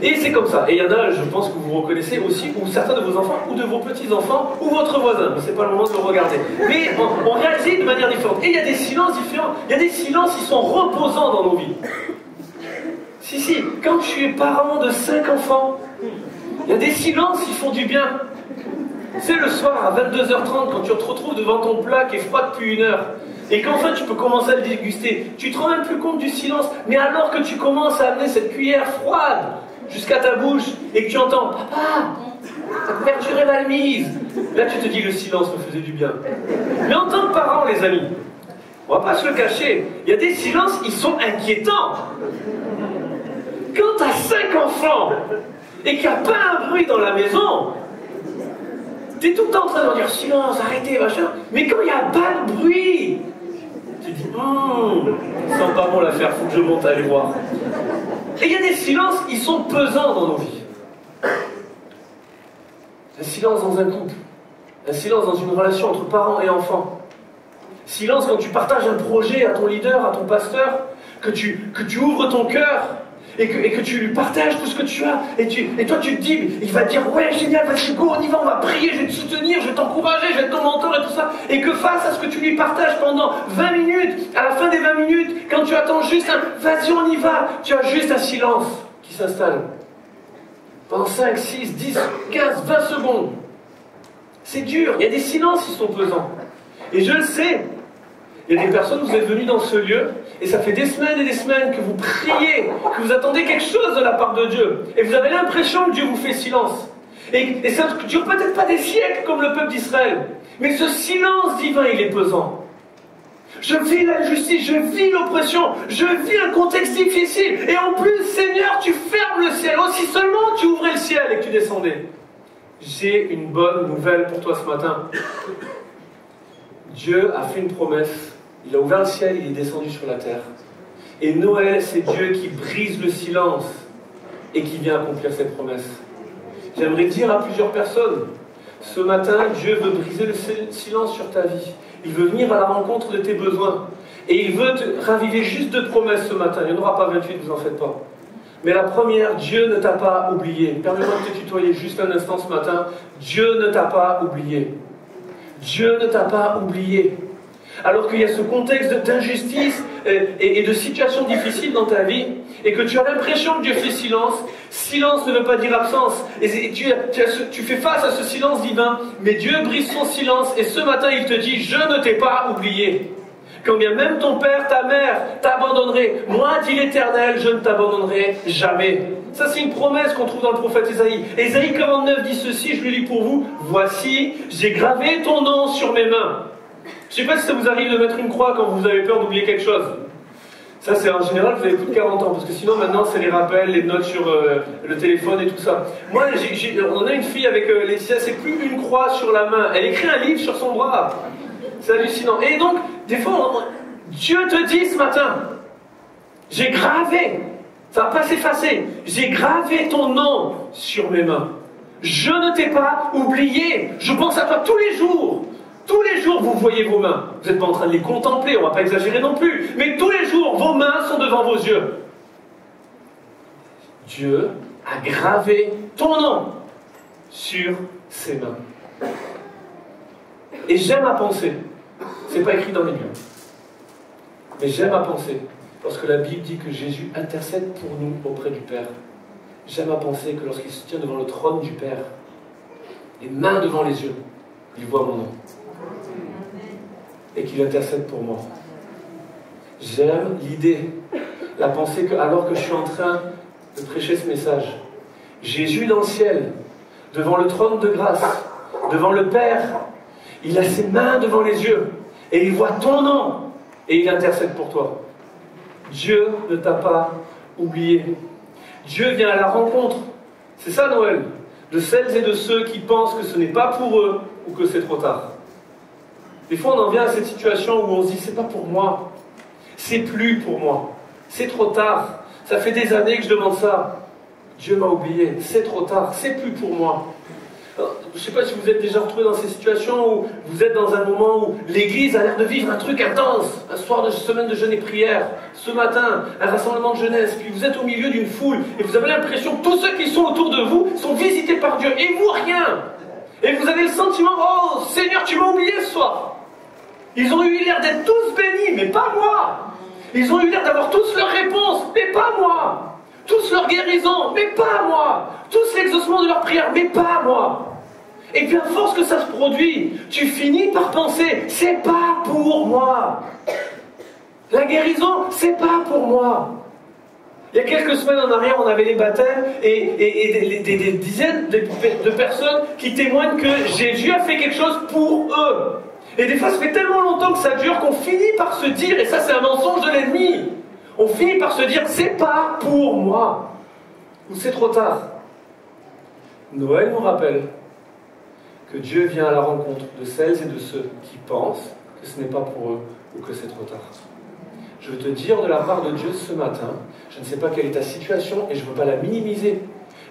S6: Et c'est comme ça. Et il y en a, je pense que vous reconnaissez aussi, ou certains de vos enfants, ou de vos petits-enfants, ou votre voisin. Mais ce n'est pas le moment de le regarder. Mais on réagit de manière différente. Et il y a des silences différents. Il y a des silences qui sont reposants dans nos vies. Si, quand tu es parent de 5 enfants, il y a des silences qui font du bien. C'est le soir à 22h30, quand tu te retrouves devant ton plat qui est froid depuis 1 heure, et qu'enfin tu peux commencer à le déguster, tu te rends même plus compte du silence, mais alors que tu commences à amener cette cuillère froide jusqu'à ta bouche, et que tu entends « Papa, ta couverture est mal mise », là tu te dis « Le silence me faisait du bien ». Mais en tant que parent, les amis, on va pas se le cacher, il y a des silences, ils sont inquiétants. Quand tu as 5 enfants et qu'il n'y a pas un bruit dans la maison, tu es tout le temps en train de leur dire silence, arrêtez, machin. Mais quand il n'y a pas de bruit, tu dis ça sent pas bon l'affaire, faut que je monte à aller voir. Et il y a des silences, ils sont pesants dans nos vies. Un silence dans un couple, un silence dans une relation entre parents et enfants. Silence quand tu partages un projet à ton leader, à ton pasteur, que tu ouvres ton cœur. Et que tu lui partages tout ce que tu as, et toi tu te dis, il va te dire, ouais génial, vas-y go, on y va, on va prier, je vais te soutenir, je vais t'encourager, je vais être ton mentor et tout ça, et que face à ce que tu lui partages pendant 20 minutes, à la fin des 20 minutes, quand tu attends juste un, vas-y on y va, tu as juste un silence qui s'installe. Pendant 5, 6, 10, 15, 20 secondes. C'est dur, il y a des silences qui sont pesants. Et je le sais, il y a des personnes, vous êtes venus dans ce lieu, et ça fait des semaines et des semaines que vous priez, que vous attendez quelque chose de la part de Dieu. Et vous avez l'impression que Dieu vous fait silence. Et ça ne dure peut-être pas des siècles comme le peuple d'Israël. Mais ce silence divin, il est pesant. Je vis l'injustice, je vis l'oppression, je vis un contexte difficile. Et en plus, Seigneur, tu fermes le ciel. Aussi seulement tu ouvrais le ciel et que tu descendais. J'ai une bonne nouvelle pour toi ce matin. Dieu a fait une promesse. Il a ouvert le ciel, il est descendu sur la terre. Et Noël, c'est Dieu qui brise le silence et qui vient accomplir ses promesses. J'aimerais dire à plusieurs personnes, ce matin, Dieu veut briser le silence sur ta vie. Il veut venir à la rencontre de tes besoins. Et il veut te raviver juste 2 promesses ce matin. Il n'y en aura pas 28, vous en faites pas. Mais la première, Dieu ne t'a pas oublié. Permets-moi de te tutoyer juste un instant ce matin. Dieu ne t'a pas oublié. Dieu ne t'a pas oublié. Alors qu'il y a ce contexte d'injustice et de situations difficiles dans ta vie, et que tu as l'impression que Dieu fait silence, silence ne veut pas dire absence, et tu fais face à ce silence divin, mais Dieu brise son silence, et ce matin il te dit, je ne t'ai pas oublié. Quand bien même ton père, ta mère t'abandonnerait, moi dit l'Éternel, je ne t'abandonnerai jamais. Ça c'est une promesse qu'on trouve dans le prophète Ésaïe. Ésaïe 49 dit ceci, je le lis pour vous, voici, j'ai gravé ton nom sur mes mains. Je ne sais pas si ça vous arrive de mettre une croix quand vous avez peur d'oublier quelque chose. Ça, c'est en général, vous avez plus de 40 ans, parce que sinon, maintenant, c'est les rappels, les notes sur le téléphone et tout ça. Moi, on a une fille avec Laetitia, c'est plus une croix sur la main. Elle écrit un livre sur son bras. C'est hallucinant. Et donc, des fois, Dieu te dit ce matin, j'ai gravé, ça va pas s'effacer, j'ai gravé ton nom sur mes mains. Je ne t'ai pas oublié. Je pense à toi tous les jours. Tous les jours, vous voyez vos mains. Vous n'êtes pas en train de les contempler, on ne va pas exagérer non plus. Mais tous les jours, vos mains sont devant vos yeux. Dieu a gravé ton nom sur ses mains. Et j'aime à penser, c'est pas écrit dans les livres, mais j'aime à penser, parce que la Bible dit que Jésus intercède pour nous auprès du Père. J'aime à penser que lorsqu'il se tient devant le trône du Père, les mains devant les yeux, il voit mon nom. Et qu'il intercède pour moi. J'aime l'idée, la pensée que alors que je suis en train de prêcher ce message, Jésus dans le ciel, devant le trône de grâce, devant le Père, il a ses mains devant les yeux, Et il voit ton nom et il intercède pour toi. Dieu ne t'a pas oublié. Dieu vient à la rencontre. C'est ça Noël. De celles et de ceux qui pensent que ce n'est pas pour eux ou que c'est trop tard. Des fois on en vient à cette situation où on se dit c'est pas pour moi. C'est plus pour moi. C'est trop tard. Ça fait des années que je demande ça. Dieu m'a oublié. C'est trop tard. C'est plus pour moi. Alors, je ne sais pas si vous êtes déjà retrouvé dans ces situations où vous êtes dans un moment où l'Église a l'air de vivre un truc intense. Un soir de semaine de jeûne et prière. Ce matin, un rassemblement de jeunesse. Puis vous êtes au milieu d'une foule et vous avez l'impression que tous ceux qui sont autour de vous sont visités par Dieu. Et vous, rien. Et vous avez le sentiment, oh Seigneur, tu m'as oublié ce soir. Ils ont eu l'air d'être tous bénis, mais pas moi. Ils ont eu l'air d'avoir tous leurs réponses, mais pas moi. Tous leur guérison, mais pas moi. Tous l'exaucement de leurs prières, mais pas moi. Et puis à force que ça se produit, tu finis par penser, c'est pas pour moi. La guérison, c'est pas pour moi. Il y a quelques semaines en arrière, on avait les baptêmes et des dizaines de personnes qui témoignent que Jésus a fait quelque chose pour eux. Et des fois, ça fait tellement longtemps que ça dure qu'on finit par se dire, et ça c'est un mensonge de l'ennemi, on finit par se dire, c'est pas pour moi, ou c'est trop tard. Noël nous rappelle que Dieu vient à la rencontre de celles et de ceux qui pensent que ce n'est pas pour eux ou que c'est trop tard. Je veux te dire de la part de Dieu ce matin, je ne sais pas quelle est ta situation et je ne veux pas la minimiser,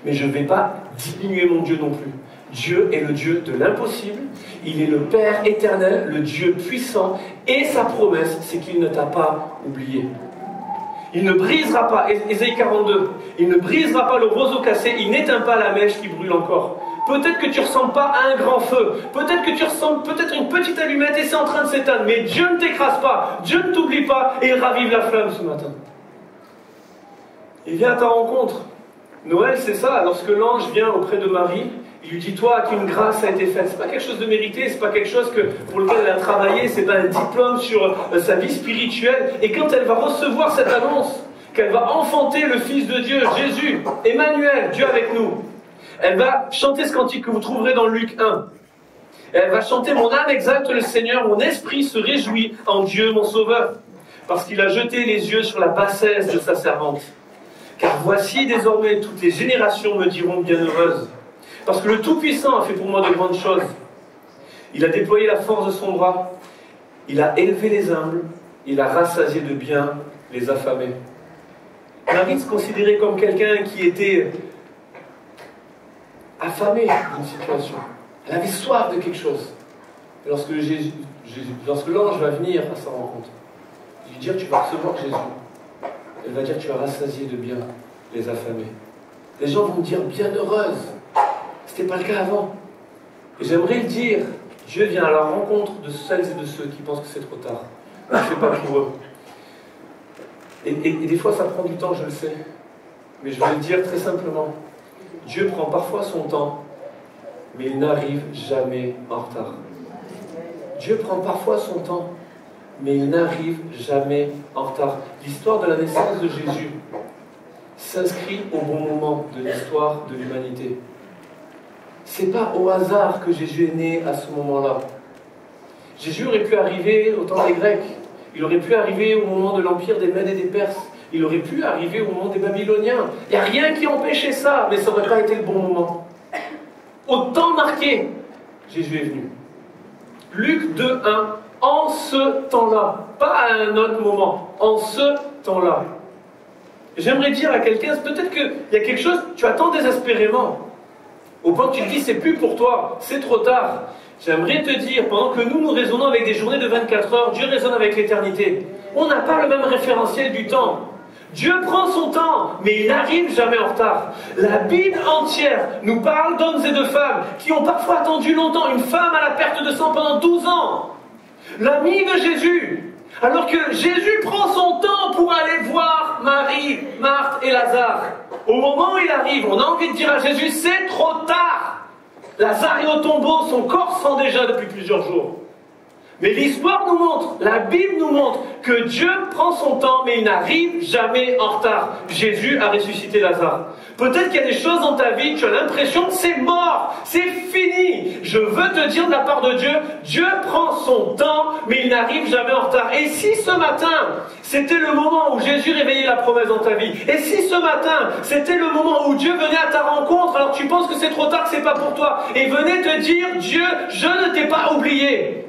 S6: mais je ne vais pas diminuer mon Dieu non plus. Dieu est le Dieu de l'impossible, il est le Père éternel, le Dieu puissant, et sa promesse, c'est qu'il ne t'a pas oublié. Il ne brisera pas, Ésaïe 42, il ne brisera pas le roseau cassé, il n'éteint pas la mèche qui brûle encore. Peut-être que tu ne ressembles pas à un grand feu, peut-être que tu ressembles peut-être à une petite allumette et c'est en train de s'éteindre, mais Dieu ne t'écrase pas, Dieu ne t'oublie pas, et il ravive la flamme ce matin. Il vient à ta rencontre. Noël, c'est ça, lorsque l'ange vient auprès de Marie, il lui dit, toi, qu'une grâce a été faite. C'est pas quelque chose de mérité, c'est pas quelque chose pour lequel elle a travaillé, c'est pas un diplôme sur sa vie spirituelle. Et quand elle va recevoir cette annonce, qu'elle va enfanter le Fils de Dieu, Jésus, Emmanuel, Dieu avec nous, elle va chanter ce cantique que vous trouverez dans Luc 1. Elle va chanter, mon âme exalte le Seigneur, mon esprit se réjouit en Dieu, mon Sauveur, parce qu'il a jeté les yeux sur la bassesse de sa servante. Car voici désormais toutes les générations me diront bienheureuse. Parce que le Tout-Puissant a fait pour moi de grandes choses. Il a déployé la force de son bras. Il a élevé les humbles. Il a rassasié de bien les affamés. Marie se considérait comme quelqu'un qui était affamé d'une situation. Elle avait soif de quelque chose. Et lorsque l'ange va venir à sa rencontre, il lui dire tu vas recevoir Jésus. Elle va dire tu vas rassasier de bien les affamés. Les gens vont dire bienheureuse. Ce n'était pas le cas avant. Et j'aimerais le dire, Dieu vient à la rencontre de celles et de ceux qui pensent que c'est trop tard. Ce n'est pas pour eux. Et des fois ça prend du temps, je le sais. Mais je vais le dire très simplement. Dieu prend parfois son temps, mais il n'arrive jamais en retard. Dieu prend parfois son temps, mais il n'arrive jamais en retard. L'histoire de la naissance de Jésus s'inscrit au bon moment de l'histoire de l'humanité. C'est pas au hasard que Jésus est né à ce moment-là. Jésus aurait pu arriver au temps des Grecs. Il aurait pu arriver au moment de l'empire des Mèdes et des Perses. Il aurait pu arriver au moment des Babyloniens. Il n'y a rien qui empêchait ça, mais ça n'aurait pas été le bon moment. Au temps marqué, Jésus est venu. Luc 2, 1. En ce temps-là, pas à un autre moment, en ce temps-là. J'aimerais dire à quelqu'un, peut-être qu'il y a quelque chose, tu attends désespérément. Au point que tu te dis, c'est plus pour toi, c'est trop tard. J'aimerais te dire, pendant que nous raisonnons avec des journées de 24 heures, Dieu raisonne avec l'éternité. On n'a pas le même référentiel du temps. Dieu prend son temps, mais il n'arrive jamais en retard. La Bible entière nous parle d'hommes et de femmes qui ont parfois attendu longtemps. Une femme à la perte de sang pendant 12 ans. L'ami de Jésus. Alors que Jésus prend son temps pour aller voir Marie, Marthe et Lazare. Au moment où il arrive, on a envie de dire à Jésus, c'est trop tard. Lazare est au tombeau, son corps sent déjà depuis plusieurs jours. Mais l'histoire nous montre, la Bible nous montre que Dieu prend son temps, mais il n'arrive jamais en retard. Jésus a ressuscité Lazare. Peut-être qu'il y a des choses dans ta vie, tu as l'impression que c'est mort, c'est fini. Je veux te dire de la part de Dieu, Dieu prend son temps, mais il n'arrive jamais en retard. Et si ce matin, c'était le moment où Jésus réveillait la promesse dans ta vie, et si ce matin, c'était le moment où Dieu venait à ta rencontre, alors tu penses que c'est trop tard, que c'est pas pour toi, et venait te dire, Dieu, je ne t'ai pas oublié.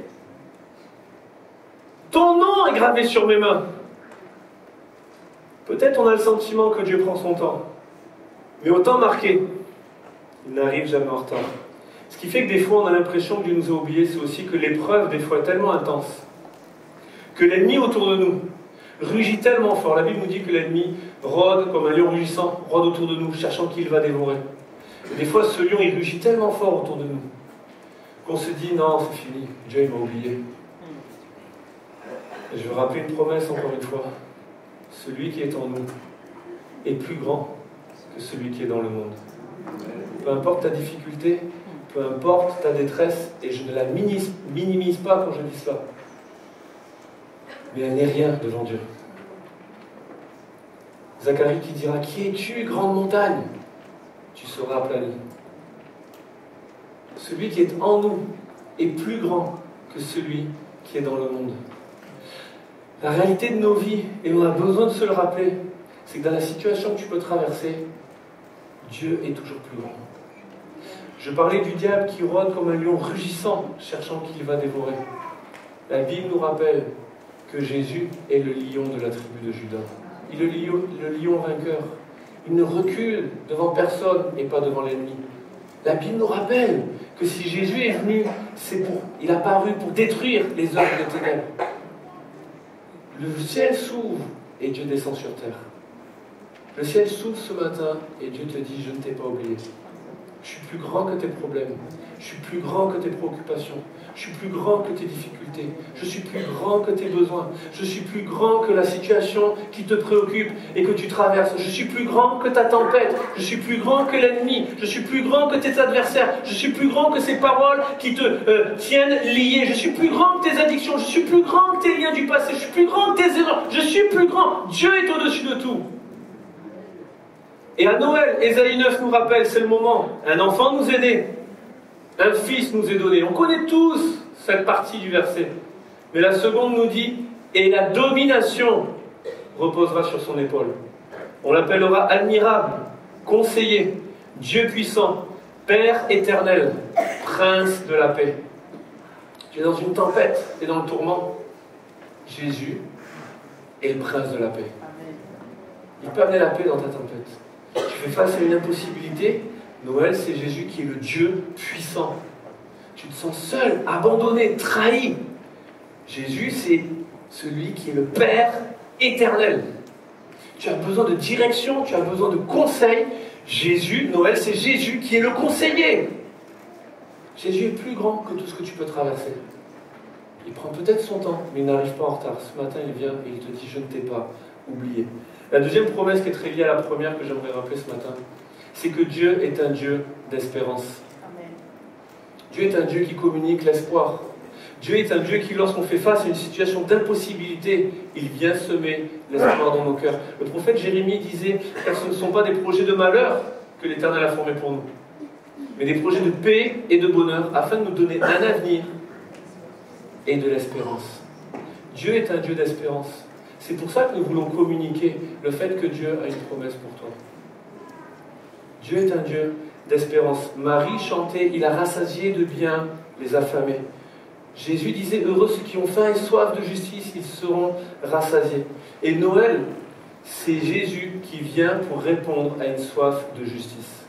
S6: Ton nom est gravé sur mes mains. Peut-être on a le sentiment que Dieu prend son temps. Mais au temps marqué, il n'arrive jamais en retard. Ce qui fait que des fois on a l'impression que Dieu nous a oubliés, c'est aussi que l'épreuve des fois est tellement intense, que l'ennemi autour de nous rugit tellement fort. La Bible nous dit que l'ennemi rôde comme un lion rugissant, rôde autour de nous, cherchant qui il va dévorer. Et des fois ce lion il rugit tellement fort autour de nous, qu'on se dit non c'est fini, Dieu il m'a oublié. Et je veux rappeler une promesse encore une fois. Celui qui est en nous est plus grand que celui qui est dans le monde. Peu importe ta difficulté, peu importe ta détresse, et je ne la minimise pas quand je dis cela, mais elle n'est rien devant Dieu. Zacharie qui dira, qui es-tu, grande montagne? Tu seras aplani. Celui qui est en nous est plus grand que celui qui est dans le monde. La réalité de nos vies, et on a besoin de se le rappeler, c'est que dans la situation que tu peux traverser, Dieu est toujours plus grand. Je parlais du diable qui rôde comme un lion rugissant, cherchant qui il va dévorer. La Bible nous rappelle que Jésus est le lion de la tribu de Juda. Il est le lion vainqueur. Il ne recule devant personne et pas devant l'ennemi. La Bible nous rappelle que si Jésus est venu, il a paru pour détruire les œuvres des ténèbres. Le ciel s'ouvre et Dieu descend sur terre. Le ciel s'ouvre ce matin et Dieu te dit, je ne t'ai pas oublié. Je suis plus grand que tes problèmes. Je suis plus grand que tes préoccupations. Je suis plus grand que tes difficultés. Je suis plus grand que tes besoins. Je suis plus grand que la situation qui te préoccupe et que tu traverses. Je suis plus grand que ta tempête. Je suis plus grand que l'ennemi. Je suis plus grand que tes adversaires. Je suis plus grand que ces paroles qui te tiennent lié. Je suis plus grand que tes addictions. Je suis plus grand que tes liens du passé. Je suis plus grand que tes erreurs. Je suis plus grand. Dieu est au-dessus de tout. Et à Noël, Ésaïe 9 nous rappelle, c'est le moment. Un enfant nous est né. Un fils nous est donné. On connaît tous cette partie du verset. Mais la seconde nous dit, et la domination reposera sur son épaule. On l'appellera admirable, conseiller, Dieu puissant, Père éternel, prince de la paix. Tu es dans une tempête, tu es dans le tourment. Jésus est le prince de la paix. Il peut amener la paix dans ta tempête. Tu fais face à une impossibilité. Noël, c'est Jésus qui est le Dieu puissant. Tu te sens seul, abandonné, trahi. Jésus, c'est celui qui est le Père éternel. Tu as besoin de direction, tu as besoin de conseil. Jésus, Noël, c'est Jésus qui est le conseiller. Jésus est plus grand que tout ce que tu peux traverser. Il prend peut-être son temps, mais il n'arrive pas en retard. Ce matin, il vient et il te dit, je ne t'ai pas oublié. La deuxième promesse qui est très liée à la première que j'aimerais rappeler ce matin, c'est que Dieu est un Dieu d'espérance. Amen. Dieu est un Dieu qui communique l'espoir. Dieu est un Dieu qui, lorsqu'on fait face à une situation d'impossibilité, il vient semer l'espoir dans nos cœurs. Le prophète Jérémie disait, car ce ne sont pas des projets de malheur que l'Éternel a formés pour nous, mais des projets de paix et de bonheur, afin de nous donner un avenir et de l'espérance. Dieu est un Dieu d'espérance. C'est pour ça que nous voulons communiquer le fait que Dieu a une promesse pour toi. Dieu est un Dieu d'espérance. Marie chantait, il a rassasié de bien les affamés. Jésus disait, heureux ceux qui ont faim et soif de justice, ils seront rassasiés. Et Noël, c'est Jésus qui vient pour répondre à une soif de justice.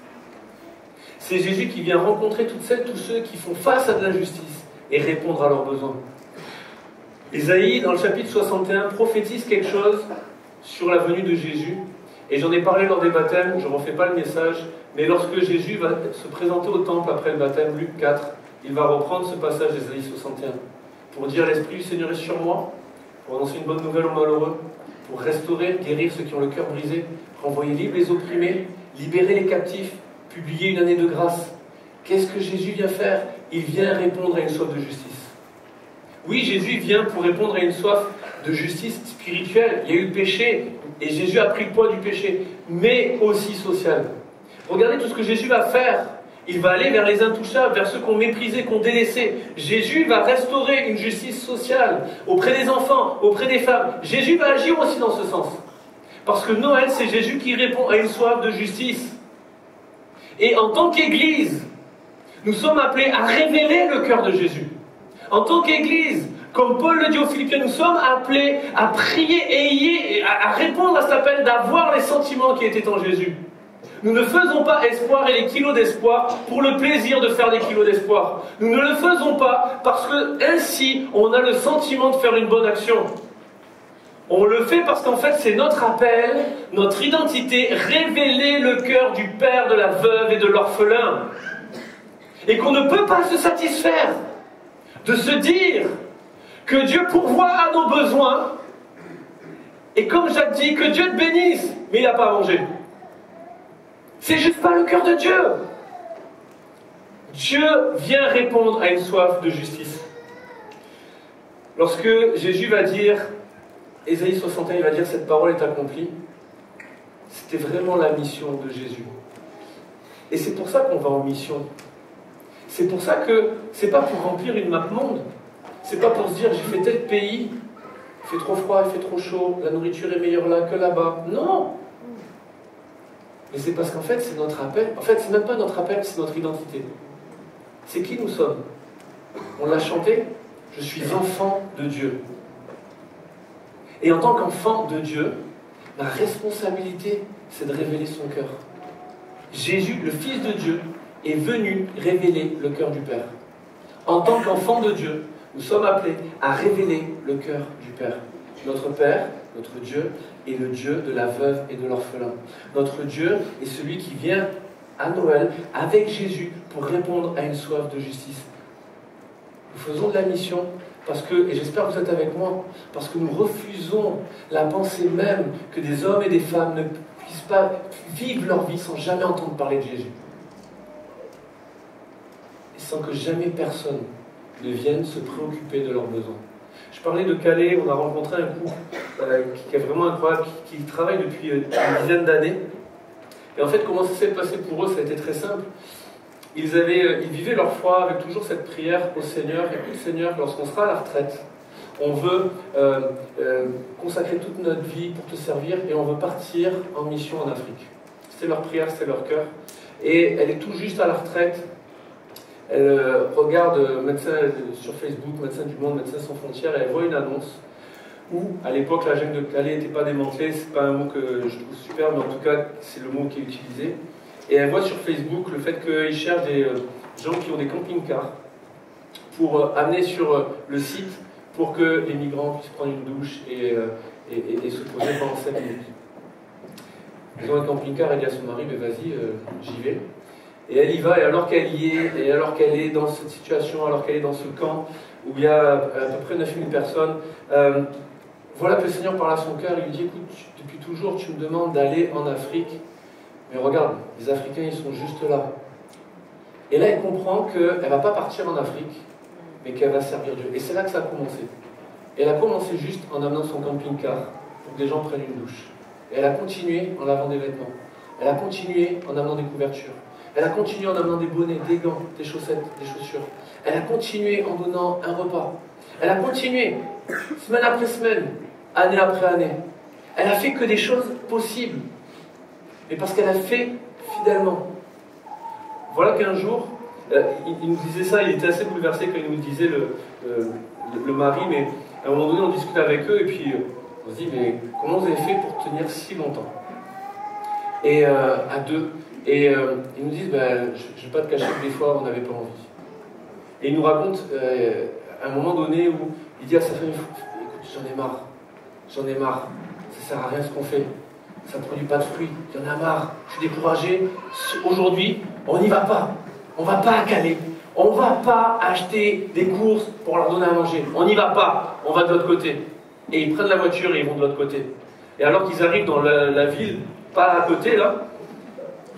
S6: C'est Jésus qui vient rencontrer toutes celles, tous ceux qui font face à de l'injustice et répondre à leurs besoins. Ésaïe, dans le chapitre 61, prophétise quelque chose sur la venue de Jésus. Et j'en ai parlé lors des baptêmes, je ne refais pas le message, mais lorsque Jésus va se présenter au temple après le baptême, Luc 4, il va reprendre ce passage d'Ésaïe 61 pour dire, l'Esprit du Seigneur est sur moi, pour annoncer une bonne nouvelle aux malheureux, pour restaurer, guérir ceux qui ont le cœur brisé, renvoyer libres les opprimés, libérer les captifs, publier une année de grâce. Qu'est-ce que Jésus vient faire? Il vient répondre à une soif de justice. Oui, Jésus vient pour répondre à une soif de justice spirituelle. Il y a eu le péché, et Jésus a pris le poids du péché, mais aussi social. Regardez tout ce que Jésus va faire. Il va aller vers les intouchables, vers ceux qu'on méprisé, qu'on délaissé. Jésus va restaurer une justice sociale auprès des enfants, auprès des femmes. Jésus va agir aussi dans ce sens. Parce que Noël, c'est Jésus qui répond à une soif de justice. Et en tant qu'Église, nous sommes appelés à révéler le cœur de Jésus. En tant qu'Église, comme Paul le dit aux Philippiens, nous sommes appelés à prier et à répondre à cet appel d'avoir les sentiments qui étaient en Jésus. Nous ne faisons pas espoir et les kilos d'espoir pour le plaisir de faire des kilos d'espoir. Nous ne le faisons pas parce que ainsi on a le sentiment de faire une bonne action. On le fait parce qu'en fait c'est notre appel, notre identité, révéler le cœur du père, de la veuve et de l'orphelin. Et qu'on ne peut pas se satisfaire de se dire que Dieu pourvoit à nos besoins et comme Jacques dit, que Dieu te bénisse, mais il n'a pas à manger. C'est juste pas le cœur de Dieu. Dieu vient répondre à une soif de justice. Lorsque Jésus va dire, Ésaïe 61, il va dire cette parole est accomplie, c'était vraiment la mission de Jésus. Et c'est pour ça qu'on va en mission. C'est pour ça que c'est pas pour remplir une map monde. C'est pas pour se dire j'ai fait tel pays, il fait trop froid, il fait trop chaud, la nourriture est meilleure là que là-bas. Non. Mais c'est parce qu'en fait, c'est notre appel. En fait, c'est même pas notre appel, c'est notre identité. C'est qui nous sommes. On l'a chanté, je suis enfant de Dieu. Et en tant qu'enfant de Dieu, ma responsabilité, c'est de révéler son cœur. Jésus, le Fils de Dieu, est venu révéler le cœur du Père. En tant qu'enfant de Dieu, nous sommes appelés à révéler le cœur du Père. Notre Père, notre Dieu, est le Dieu de la veuve et de l'orphelin. Notre Dieu est celui qui vient à Noël avec Jésus pour répondre à une soif de justice. Nous faisons de la mission parce que, et j'espère que vous êtes avec moi, parce que nous refusons la pensée même que des hommes et des femmes ne puissent pas vivre leur vie sans jamais entendre parler de Jésus. Et sans que jamais personne ne vienne se préoccuper de leurs besoins. Je parlais de Calais, on a rencontré un couple qui est vraiment incroyable, qui travaille depuis une dizaine d'années. Et en fait, comment ça s'est passé pour eux? Ça a été très simple. Ils vivaient leur foi avec toujours cette prière au Seigneur. Écoute Seigneur, lorsqu'on sera à la retraite, on veut consacrer toute notre vie pour te servir et on veut partir en mission en Afrique. C'était leur prière, c'était leur cœur. Et elle est tout juste à la retraite. Elle regarde médecin sur Facebook, Médecins du Monde, Médecins sans frontières, et elle voit une annonce où, à l'époque, la jungle de Calais n'était pas démantelée. C'est pas un mot que je trouve super, mais en tout cas, c'est le mot qui est utilisé. Et elle voit sur Facebook le fait qu'ils cherchent des gens qui ont des camping-cars pour amener sur le site pour que les migrants puissent prendre une douche et se poser pendant 7 minutes. Ils ont un camping-car, elle dit à son mari, mais vas-y, j'y vais. Et elle y va, et alors qu'elle y est, et alors qu'elle est dans cette situation, alors qu'elle est dans ce camp où il y a à peu près 9000 personnes, voilà que le Seigneur parle à son cœur, il lui dit, écoute, depuis toujours tu me demandes d'aller en Afrique, mais regarde, les Africains ils sont juste là. Et là elle comprend qu'elle ne va pas partir en Afrique, mais qu'elle va servir Dieu. Et c'est là que ça a commencé. Et elle a commencé juste en amenant son camping-car pour que des gens prennent une douche. Et elle a continué en lavant des vêtements. Elle a continué en amenant des couvertures. Elle a continué en amenant des bonnets, des gants, des chaussettes, des chaussures. Elle a continué en donnant un repas. Elle a continué, semaine après semaine, année après année. Elle a fait que des choses possibles. Mais parce qu'elle a fait fidèlement. Voilà qu'un jour, il nous disait ça, il était assez bouleversé quand il nous disait le mari, mais à un moment donné on discutait avec eux et puis on se dit, mais comment vous avez fait pour tenir si longtemps? Et à deux. Et ils nous disent, ben, je ne vais pas te cacher que des fois on n'avait pas envie. Et il nous raconte à un moment donné où il dit à sa femme, écoute, j'en ai marre, ça sert à rien ce qu'on fait, ça ne produit pas de fruits, il y en a marre, je suis découragé, aujourd'hui on n'y va pas, on ne va pas à Calais, on ne va pas acheter des courses pour leur donner à manger, on n'y va pas, on va de l'autre côté. Et ils prennent la voiture et ils vont de l'autre côté. Et alors qu'ils arrivent dans la ville, pas à côté là,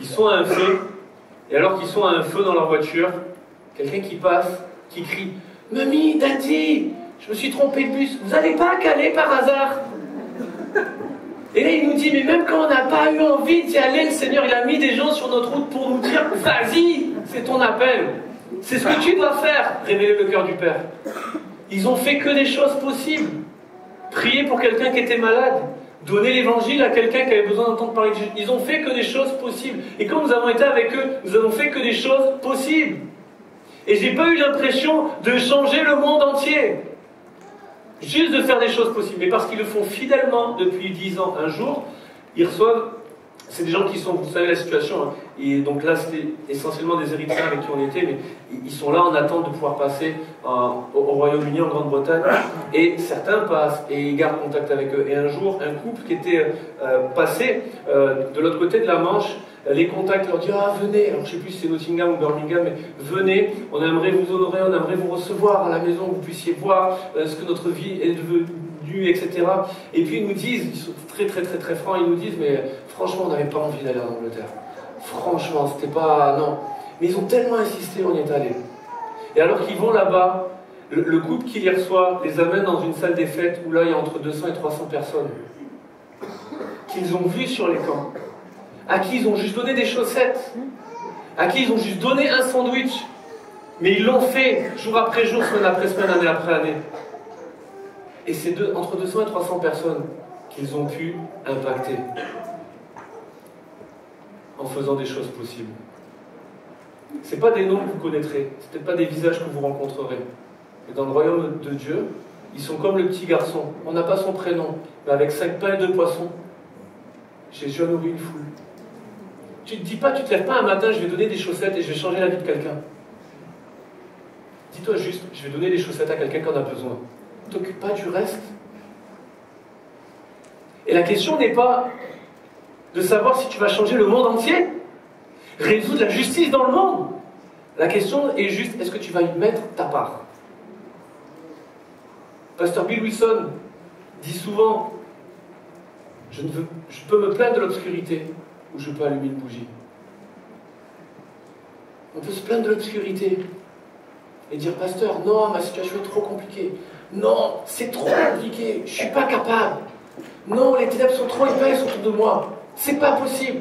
S6: ils sont à un feu, et alors qu'ils sont à un feu dans leur voiture, quelqu'un qui passe, qui crie « Mamie, Daddy, Je me suis trompé de bus. Vous n'allez pas à Calais par hasard? Et là, il nous dit, mais même quand on n'a pas eu envie d'y aller, le Seigneur, il a mis des gens sur notre route pour nous dire, vas-y, c'est ton appel. C'est ce que tu dois faire, révéler le cœur du Père. Ils ont fait que des choses possibles. Prier pour quelqu'un qui était malade. Donner l'évangile à quelqu'un qui avait besoin d'entendre parler de Jésus. Ils ont fait que des choses possibles. Et quand nous avons été avec eux, nous avons fait que des choses possibles. Et j'ai pas eu l'impression de changer le monde entier. Juste de faire des choses possibles. Mais parce qu'ils le font fidèlement depuis 10 ans. Un jour, ils reçoivent... C'est des gens qui sont, vous savez la situation, hein. Et donc là c'était essentiellement des Érythréens avec qui on était, mais ils sont là en attente de pouvoir passer au Royaume-Uni, en Grande-Bretagne, et certains passent et ils gardent contact avec eux. Et un jour, un couple qui était passé de l'autre côté de la Manche, les contacts leur disent, ah venez, alors je ne sais plus si c'est Nottingham ou Birmingham, mais venez, on aimerait vous honorer, on aimerait vous recevoir à la maison, que vous puissiez voir ce que notre vie est devenue, etc. Et puis ils nous disent, ils sont très francs, ils nous disent, mais franchement on n'avait pas envie d'aller en Angleterre. Franchement, c'était pas... non. Mais ils ont tellement insisté, on y est allé. Et alors qu'ils vont là-bas, le couple qui les reçoit les amène dans une salle des fêtes où là il y a entre 200 et 300 personnes qu'ils ont vues sur les camps, à qui ils ont juste donné des chaussettes, à qui ils ont juste donné un sandwich. Mais ils l'ont fait jour après jour, semaine après semaine, année après année. Et c'est entre 200 et 300 personnes qu'ils ont pu impacter en faisant des choses possibles. Ce n'est pas des noms que vous connaîtrez, ce n'est peut-être pas des visages que vous rencontrerez. Mais dans le royaume de Dieu, ils sont comme le petit garçon. On n'a pas son prénom, mais avec 5 pains et 2 poissons, Jésus a nourri une foule. Tu ne te dis pas, tu ne te lèves pas un matin, je vais donner des chaussettes et je vais changer la vie de quelqu'un. Dis-toi juste, je vais donner des chaussettes à quelqu'un qui en a besoin. Ne t'occupe pas du reste. Et la question n'est pas de savoir si tu vas changer le monde entier, résoudre la justice dans le monde. La question est juste, est-ce que tu vas y mettre ta part? Pasteur Bill Wilson dit souvent, je peux me plaindre de l'obscurité ou je peux allumer une bougie. On peut se plaindre de l'obscurité et dire, pasteur, non, ma situation est trop compliquée. Non, c'est trop compliqué, je ne suis pas capable. Non, les ténèbres sont trop épaisses autour de moi. C'est pas possible.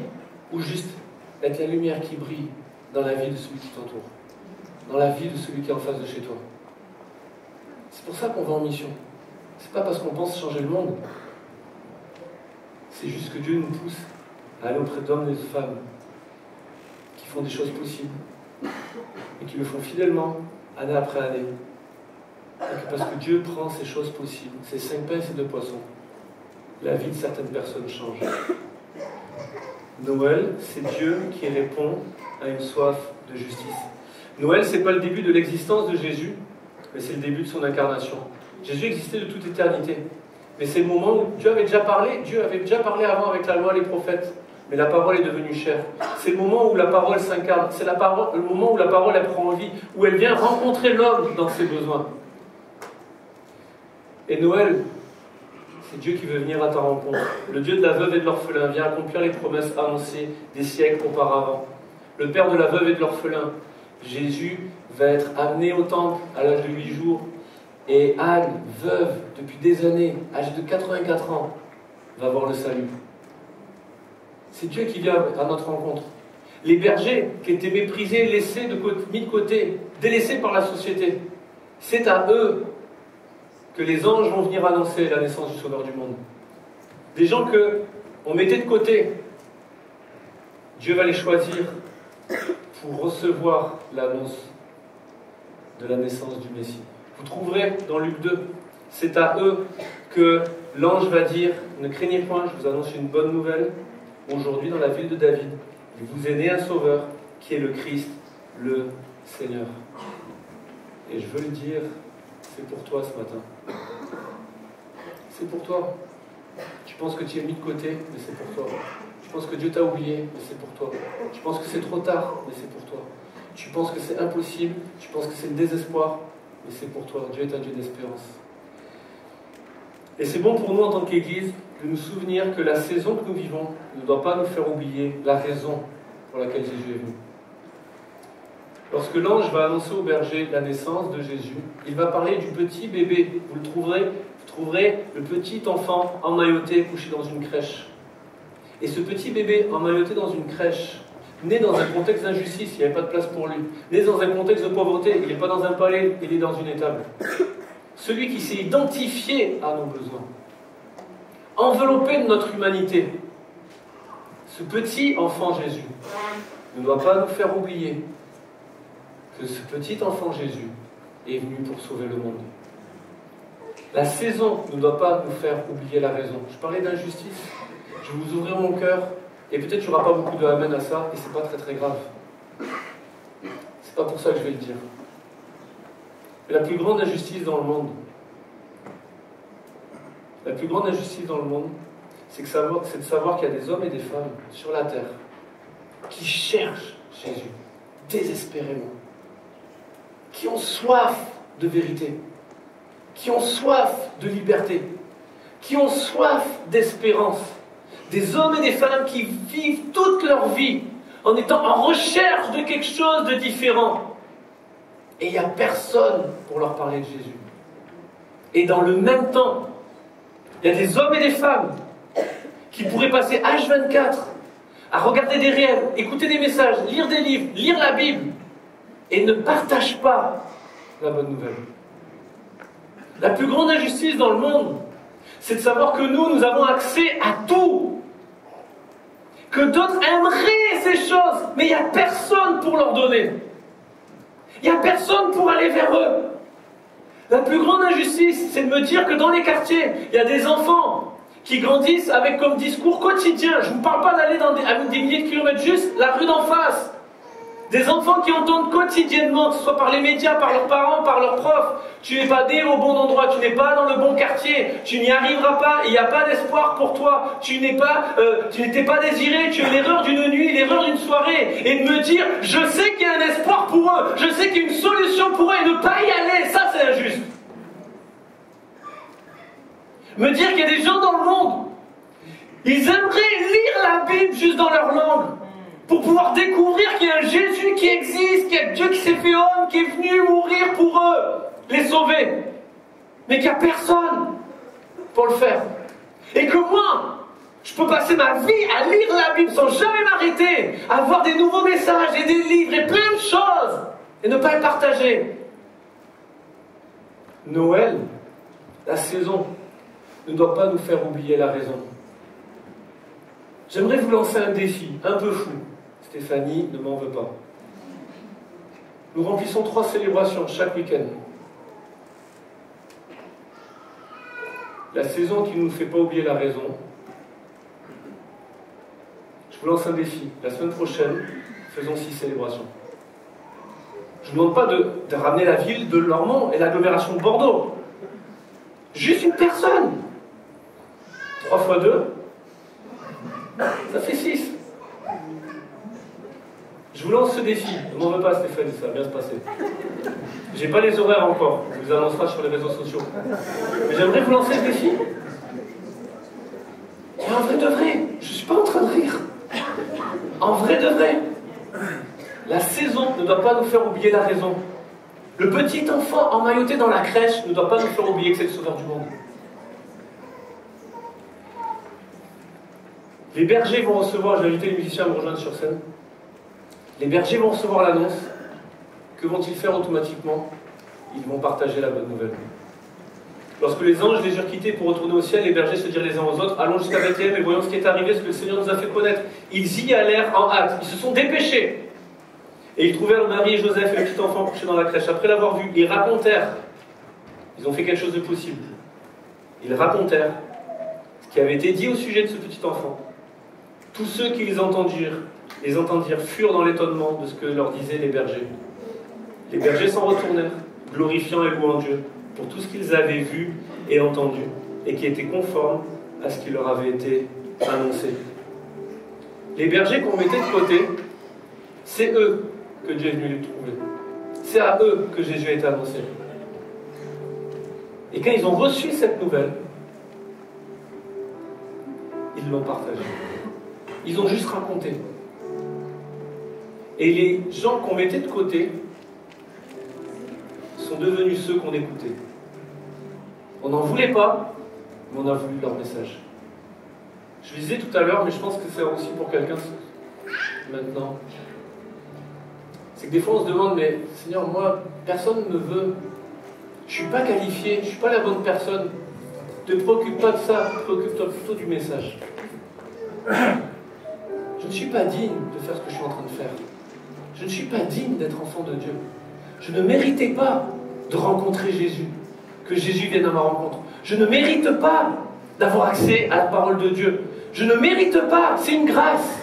S6: Ou juste être la lumière qui brille dans la vie de celui qui t'entoure, dans la vie de celui qui est en face de chez toi. C'est pour ça qu'on va en mission. C'est pas parce qu'on pense changer le monde. C'est juste que Dieu nous pousse à aller auprès d'hommes et de femmes qui font des choses possibles et qui le font fidèlement, année après année. Et que parce que Dieu prend ces choses possibles, ces 5 pains et ces 2 poissons, la vie de certaines personnes change. Noël, c'est Dieu qui répond à une soif de justice. Noël, c'est pas le début de l'existence de Jésus, mais c'est le début de son incarnation. Jésus existait de toute éternité. Mais c'est le moment où Dieu avait déjà parlé avant avec la loi et les prophètes. Mais la parole est devenue chair. C'est le moment où la parole s'incarne. C'est le moment où la parole elle prend vie, où elle vient rencontrer l'homme dans ses besoins. Et Noël, c'est Dieu qui veut venir à ta rencontre. Le Dieu de la veuve et de l'orphelin vient accomplir les promesses annoncées des siècles auparavant. Le Père de la veuve et de l'orphelin, Jésus, va être amené au temple à l'âge de 8 jours. Et Anne, veuve depuis des années, âgée de 84 ans, va voir le salut. C'est Dieu qui vient à notre rencontre. Les bergers qui étaient méprisés, laissés mis de côté, délaissés par la société, c'est à eux que les anges vont venir annoncer la naissance du Sauveur du monde. Des gens qu'on mettait de côté, Dieu va les choisir pour recevoir l'annonce de la naissance du Messie. Vous trouverez dans Luc 2, c'est à eux que l'ange va dire, ne craignez point, je vous annonce une bonne nouvelle. Aujourd'hui, dans la ville de David, il vous est né un sauveur qui est le Christ, le Seigneur. Et je veux le dire, c'est pour toi ce matin. C'est pour toi. Tu penses que tu es mis de côté, mais c'est pour toi. Tu penses que Dieu t'a oublié, mais c'est pour toi. Tu penses que c'est trop tard, mais c'est pour toi. Tu penses que c'est impossible, tu penses que c'est le désespoir, mais c'est pour toi. Dieu est un Dieu d'espérance. Et c'est bon pour nous en tant qu'Église de nous souvenir que la saison que nous vivons ne doit pas nous faire oublier la raison pour laquelle Jésus est venu. lorsque l'ange va annoncer au berger la naissance de Jésus, il va parler du petit bébé. Vous trouverez le petit enfant emmailloté couché dans une crèche. Et ce petit bébé emmailloté dans une crèche, né dans un contexte d'injustice, il n'y avait pas de place pour lui. Né dans un contexte de pauvreté, il n'est pas dans un palais, il est dans une étable. Celui qui s'est identifié à nos besoins, enveloppé de notre humanité, ce petit enfant Jésus ne doit pas nous faire oublier que ce petit enfant Jésus est venu pour sauver le monde. La saison ne doit pas nous faire oublier la raison. Je parlais d'injustice, je vais vous ouvrir mon cœur, et peut-être qu'il n'y aura pas beaucoup de amen à ça, et c'est pas très très grave. C'est pas pour ça que je vais le dire. Mais la plus grande injustice dans le monde, c'est de savoir qu'il y a des hommes et des femmes sur la terre qui cherchent Jésus désespérément, qui ont soif de vérité, qui ont soif de liberté, qui ont soif d'espérance. Des hommes et des femmes qui vivent toute leur vie en étant en recherche de quelque chose de différent. Et il n'y a personne pour leur parler de Jésus. Et dans le même temps, il y a des hommes et des femmes qui pourraient passer H24 à regarder des réels, écouter des messages, lire des livres, lire la Bible, et ne partagent pas la bonne nouvelle. La plus grande injustice dans le monde, c'est de savoir que nous avons accès à tout. Que d'autres aimeraient ces choses, mais il n'y a personne pour leur donner. Il n'y a personne pour aller vers eux. La plus grande injustice, c'est de me dire que dans les quartiers, il y a des enfants qui grandissent avec comme discours quotidien. Je ne vous parle pas d'aller à des milliers de kilomètres, juste la rue d'en face. Des enfants qui entendent quotidiennement, que ce soit par les médias, par leurs parents, par leurs profs, tu n'es pas né au bon endroit, tu n'es pas dans le bon quartier, tu n'y arriveras pas, il n'y a pas d'espoir pour toi, tu n'étais pas désiré, tu es l'erreur d'une nuit, l'erreur d'une soirée, et de me dire, je sais qu'il y a un espoir pour eux, je sais qu'il y a une solution pour eux, et ne pas y aller, ça c'est injuste. Me dire qu'il y a des gens dans le monde, ils aimeraient lire la Bible juste dans leur langue, pour pouvoir découvrir qu'il y a un Jésus qui existe, qu'il y a Dieu qui s'est fait homme, qui est venu mourir pour eux, les sauver. Mais qu'il n'y a personne pour le faire. Et que moi, je peux passer ma vie à lire la Bible sans jamais m'arrêter, à voir des nouveaux messages et des livres et plein de choses, et ne pas les partager. Noël, la saison, ne doit pas nous faire oublier la raison. J'aimerais vous lancer un défi un peu fou. Stéphanie ne m'en veut pas. Nous remplissons 3 célébrations chaque week-end. La saison qui ne nous fait pas oublier la raison. Je vous lance un défi. La semaine prochaine, faisons 6 célébrations. Je ne demande pas de ramener la ville de Lormont et l'agglomération de Bordeaux. Juste une personne. 3 fois 2, ça fait 6. Je vous lance ce défi. Ne m'en veux pas, Stéphanie, ça va bien se passer. J'ai pas les horaires encore. On vous annoncera sur les réseaux sociaux. Mais j'aimerais vous lancer ce défi. Et en vrai de vrai, je suis pas en train de rire. En vrai de vrai, la saison ne doit pas nous faire oublier la raison. Le petit enfant emmailloté dans la crèche ne doit pas nous faire oublier que c'est le sauveur du monde. Les bergers vont recevoir, je vais inviter les musiciens à me rejoindre sur scène. Les bergers vont recevoir l'annonce. Que vont-ils faire automatiquement? Ils vont partager la bonne nouvelle. Lorsque les anges les eurent quittés pour retourner au ciel, les bergers se dirent les uns aux autres, allons jusqu'à Bethléem et voyons ce qui est arrivé, ce que le Seigneur nous a fait connaître. Ils y allèrent en hâte, ils se sont dépêchés. Et ils trouvèrent Marie et Joseph et le petit enfant couché dans la crèche. Après l'avoir vu, ils racontèrent, ils ont fait quelque chose de possible. Ils racontèrent ce qui avait été dit au sujet de ce petit enfant. Tous ceux qui les entendirent furent dans l'étonnement de ce que leur disaient les bergers. Les bergers s'en retournèrent, glorifiant et louant Dieu pour tout ce qu'ils avaient vu et entendu, et qui était conforme à ce qui leur avait été annoncé. Les bergers qu'on mettait de côté, c'est eux que Dieu est venu les trouver. C'est à eux que Jésus a été annoncé. Et quand ils ont reçu cette nouvelle, ils l'ont partagée. Ils ont juste raconté. Et les gens qu'on mettait de côté devenus ceux qu'on écoutait. On n'en voulait pas, mais on a voulu leur message. Je le disais tout à l'heure, mais je pense que c'est aussi pour quelqu'un maintenant. C'est que des fois on se demande, mais Seigneur, moi, personne ne me veut. Je ne suis pas qualifié, je ne suis pas la bonne personne. Ne te préoccupe pas de ça, préoccupe-toi plutôt du message. Je ne suis pas digne de faire ce que je suis en train de faire. Je ne suis pas digne d'être enfant de Dieu. Je ne méritais pas de rencontrer Jésus, que Jésus vienne à ma rencontre. Je ne mérite pas d'avoir accès à la parole de Dieu. Je ne mérite pas, c'est une grâce.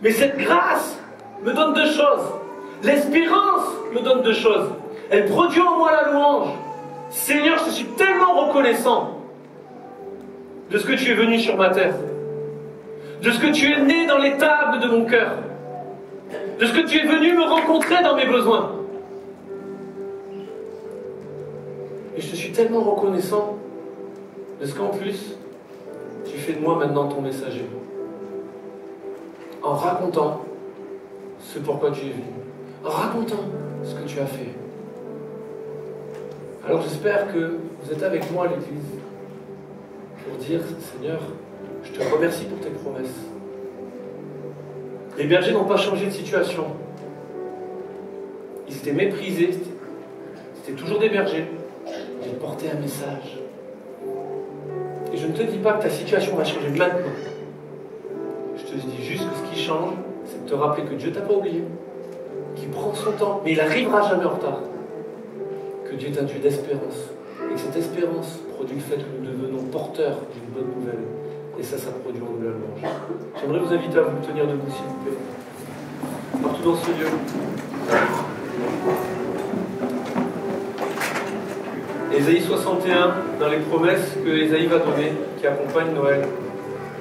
S6: Mais cette grâce me donne deux choses. L'espérance me donne deux choses. Elle produit en moi la louange. Seigneur, je suis tellement reconnaissant de ce que tu es venu sur ma terre, de ce que tu es né dans les tables de mon cœur, de ce que tu es venu me rencontrer dans mes besoins. Et je te suis tellement reconnaissant de ce qu'en plus, tu fais de moi maintenant ton messager. En racontant ce pourquoi tu es venu. En racontant ce que tu as fait. Alors j'espère que vous êtes avec moi à l'église pour dire, Seigneur, je te remercie pour tes promesses. Les bergers n'ont pas changé de situation. Ils étaient méprisés. C'était toujours des bergers. Ils portaient un message. Et je ne te dis pas que ta situation va changer maintenant. Je te dis juste que ce qui change, c'est de te rappeler que Dieu ne t'a pas oublié, qu'il prend son temps, mais il n'arrivera jamais en retard. Que Dieu est un Dieu d'espérance. Et que cette espérance produit le fait que nous devenons porteurs d'une bonne nouvelle. Et ça produit en nous la louange. J'aimerais vous inviter à vous tenir debout, s'il vous plaît. Partout dans ce lieu. Ésaïe 61, dans les promesses que Ésaïe va donner, qui accompagnent Noël,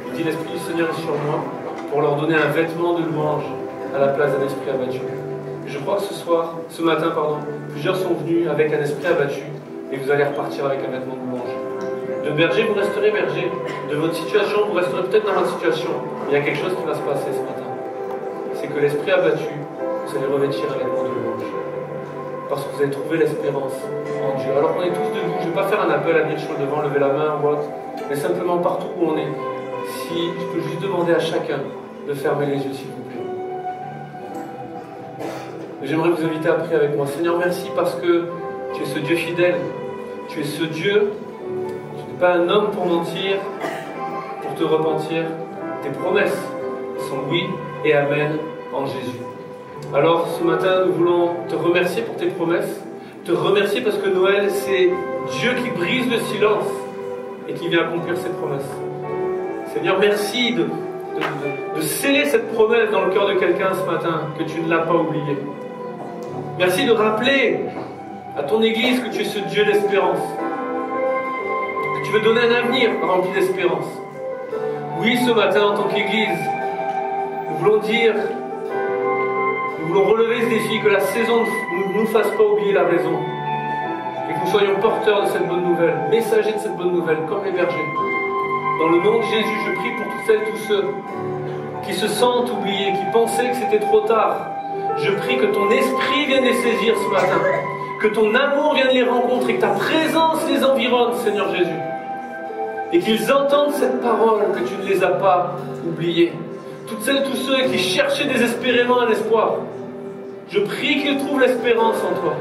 S6: il dit, l'Esprit du Seigneur est sur moi pour leur donner un vêtement de louange à la place d'un esprit abattu. Et je crois que ce matin, plusieurs sont venus avec un esprit abattu et vous allez repartir avec un vêtement de louange. De berger, vous resterez berger. De votre situation, vous resterez peut-être dans votre situation. Il y a quelque chose qui va se passer ce matin. C'est que l'esprit abattu, vous allez revêtir un vêtement de louange. Parce que vous avez trouvé l'espérance en Dieu. Alors qu'on est tous debout, je ne vais pas faire un appel à venir sur le devant, lever la main ou autre, mais simplement partout où on est, si je peux juste demander à chacun de fermer les yeux, s'il vous plaît. J'aimerais vous inviter à prier avec moi. Seigneur, merci parce que tu es ce Dieu fidèle. Tu es ce Dieu, tu n'es pas un homme pour mentir, pour te repentir. Tes promesses sont oui et amen en Jésus. Alors ce matin, nous voulons te remercier pour tes promesses, te remercier parce que Noël, c'est Dieu qui brise le silence et qui vient accomplir ses promesses. Seigneur, merci de sceller cette promesse dans le cœur de quelqu'un ce matin, que tu ne l'as pas oublié. Merci de rappeler à ton Église que tu es ce Dieu d'espérance, que tu veux donner un avenir rempli d'espérance. Oui, ce matin, en tant qu'Église, nous voulons dire, nous voulons relever ce défi, que la saison ne nous fasse pas oublier la raison, et que nous soyons porteurs de cette bonne nouvelle, messagers de cette bonne nouvelle, comme les bergers. Dans le nom de Jésus, je prie pour toutes celles et tous ceux qui se sentent oubliés, qui pensaient que c'était trop tard. Je prie que ton esprit vienne les saisir ce matin, que ton amour vienne les rencontrer, que ta présence les environne, Seigneur Jésus, et qu'ils entendent cette parole, que tu ne les as pas oubliés. Toutes celles et tous ceux qui cherchaient désespérément un espoir, je prie qu'ils trouvent l'espérance en toi,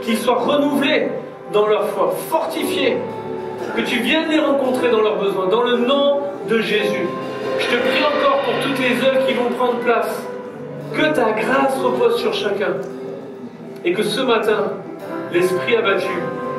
S6: qu'ils soient renouvelés dans leur foi, fortifiés, que tu viennes les rencontrer dans leurs besoins, dans le nom de Jésus. Je te prie encore pour toutes les œuvres qui vont prendre place, que ta grâce repose sur chacun, et que ce matin, l'esprit abattu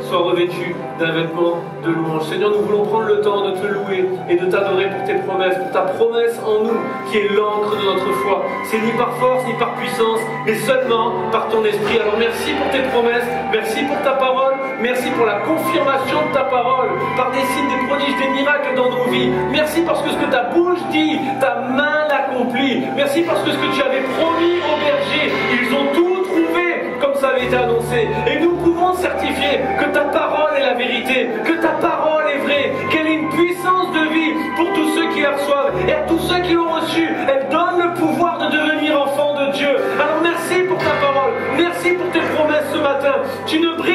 S6: soit revêtu d'un vêtement de louange. Seigneur, nous voulons prendre le temps de te louer et de t'adorer pour tes promesses, pour ta promesse en nous, qui est l'encre de notre foi. C'est ni par force, ni par puissance, mais seulement par ton esprit. Alors merci pour tes promesses, merci pour ta parole, merci pour la confirmation de ta parole, par des signes, des prodiges, des miracles dans nos vies. Merci parce que ce que ta bouche dit, ta main l'accomplit. Merci parce que ce que tu avais promis aux bergers, ils ont tout trouvé comme ça avait été annoncé. Et nous pouvons certifier que ta parole est la vérité, que ta parole est vraie, qu'elle est une puissance de vie pour tous ceux qui la reçoivent. Et à tous ceux qui l'ont reçue, elle donne le pouvoir de devenir enfant de Dieu. Alors merci pour ta parole, merci pour tes promesses ce matin. Tu ne brises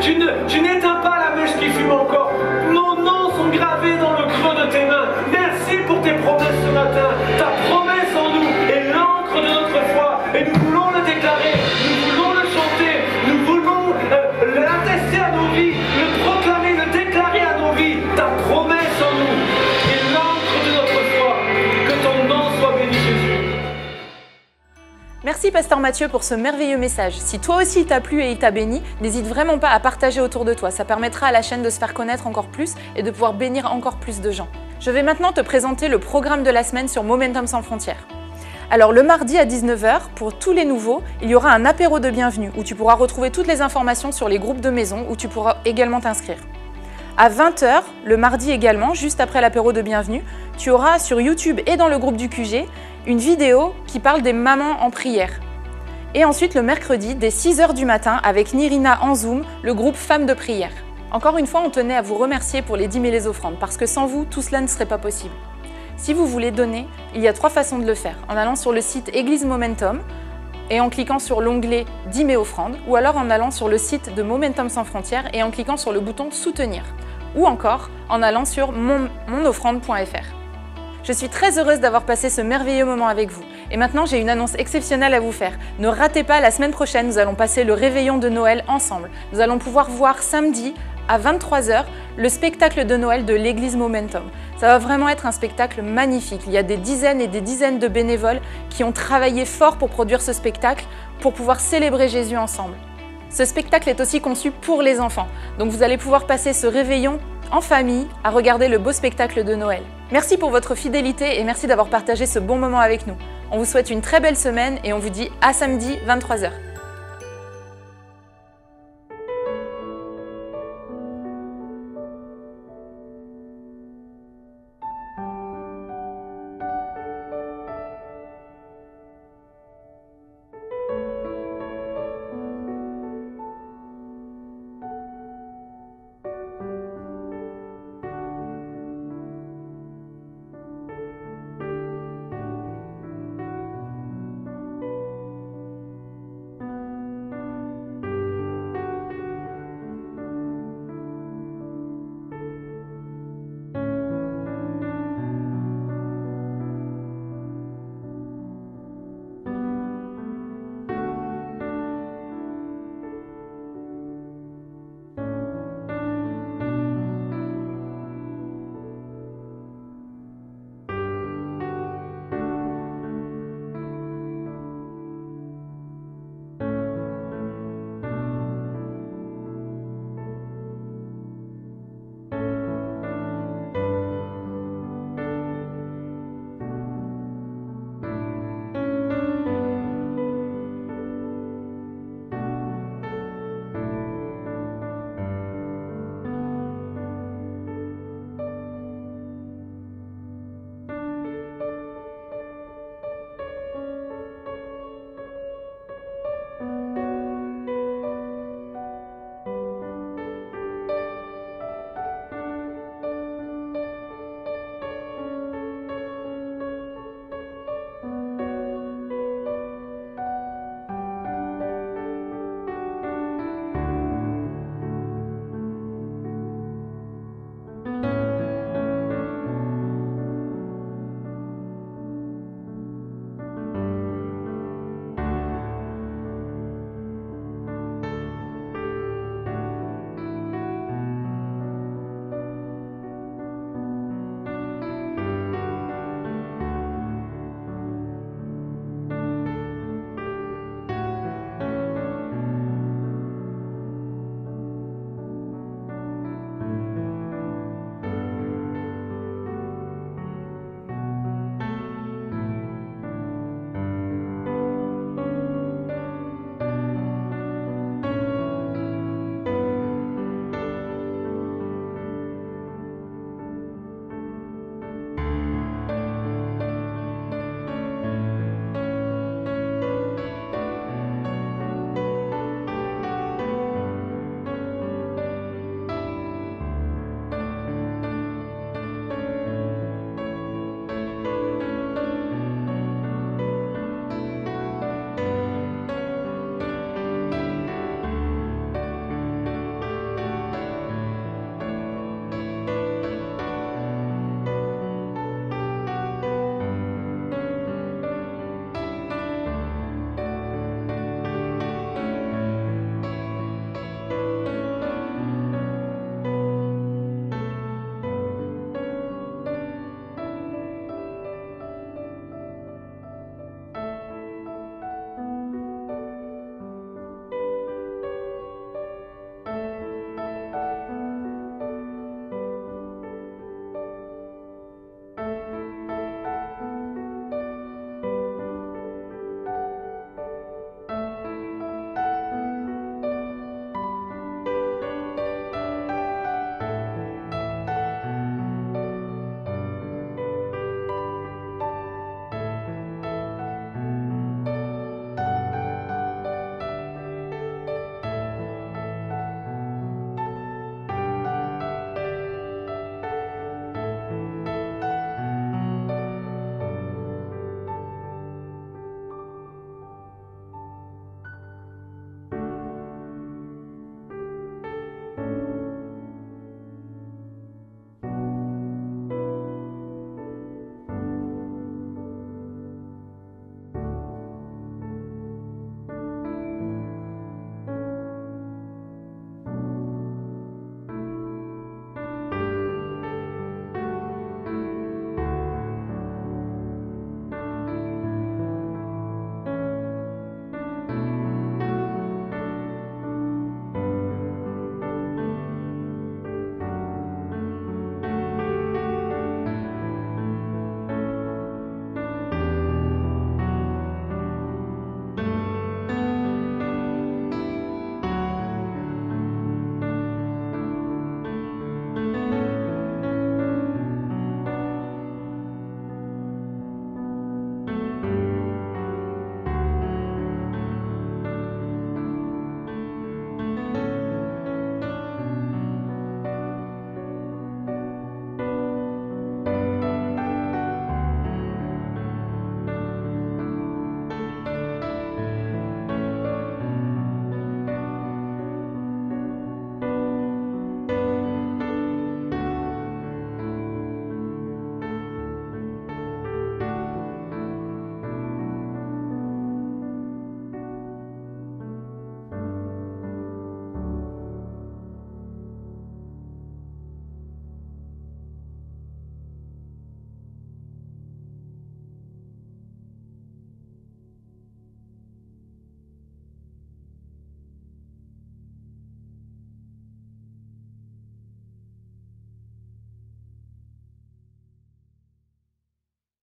S6: Tu n'éteins pas la mèche qui fume encore. Nos noms sont gravés dans le creux de tes mains. Merci pour tes promesses ce matin. Ta promesse en nous est l'encre de notre foi. Et nous voulons le déclarer, nous voulons le chanter, nous voulons l'attester à nos vies, le proclamer, le déclarer à nos vies. Ta promesse en nous est l'encre de notre foi. Que ton nom soit béni, Jésus.
S1: Merci Pasteur Mathieu pour ce merveilleux message. Si toi aussi il t'a plu et il t'a béni, n'hésite vraiment pas à partager autour de toi. Ça permettra à la chaîne de se faire connaître encore plus et de pouvoir bénir encore plus de gens. Je vais maintenant te présenter le programme de la semaine sur Momentum Sans Frontières. Alors le mardi à 19 h, pour tous les nouveaux, il y aura un apéro de bienvenue où tu pourras retrouver toutes les informations sur les groupes de maison où tu pourras également t'inscrire. À 20 h, le mardi également, juste après l'apéro de bienvenue, tu auras sur YouTube et dans le groupe du QG une vidéo qui parle des mamans en prière. Et ensuite le mercredi, dès 6 h du matin, avec Nirina en Zoom, le groupe Femmes de prière. Encore une fois, on tenait à vous remercier pour les dîmes et les offrandes, parce que sans vous, tout cela ne serait pas possible. Si vous voulez donner, il y a 3 façons de le faire. En allant sur le site Église Momentum et en cliquant sur l'onglet Dîmes et offrandes, ou alors en allant sur le site de Momentum Sans Frontières et en cliquant sur le bouton Soutenir, ou encore en allant sur monoffrande.fr. Je suis très heureuse d'avoir passé ce merveilleux moment avec vous. Et maintenant, j'ai une annonce exceptionnelle à vous faire. Ne ratez pas, la semaine prochaine, nous allons passer le réveillon de Noël ensemble. Nous allons pouvoir voir samedi à 23 h le spectacle de Noël de l'église Momentum. Ça va vraiment être un spectacle magnifique. Il y a des dizaines et des dizaines de bénévoles qui ont travaillé fort pour produire ce spectacle, pour pouvoir célébrer Jésus ensemble. Ce spectacle est aussi conçu pour les enfants. Donc vous allez pouvoir passer ce réveillon en famille à regarder le beau spectacle de Noël. Merci pour votre fidélité et merci d'avoir partagé ce bon moment avec nous. On vous souhaite une très belle semaine et on vous dit à samedi 23 h.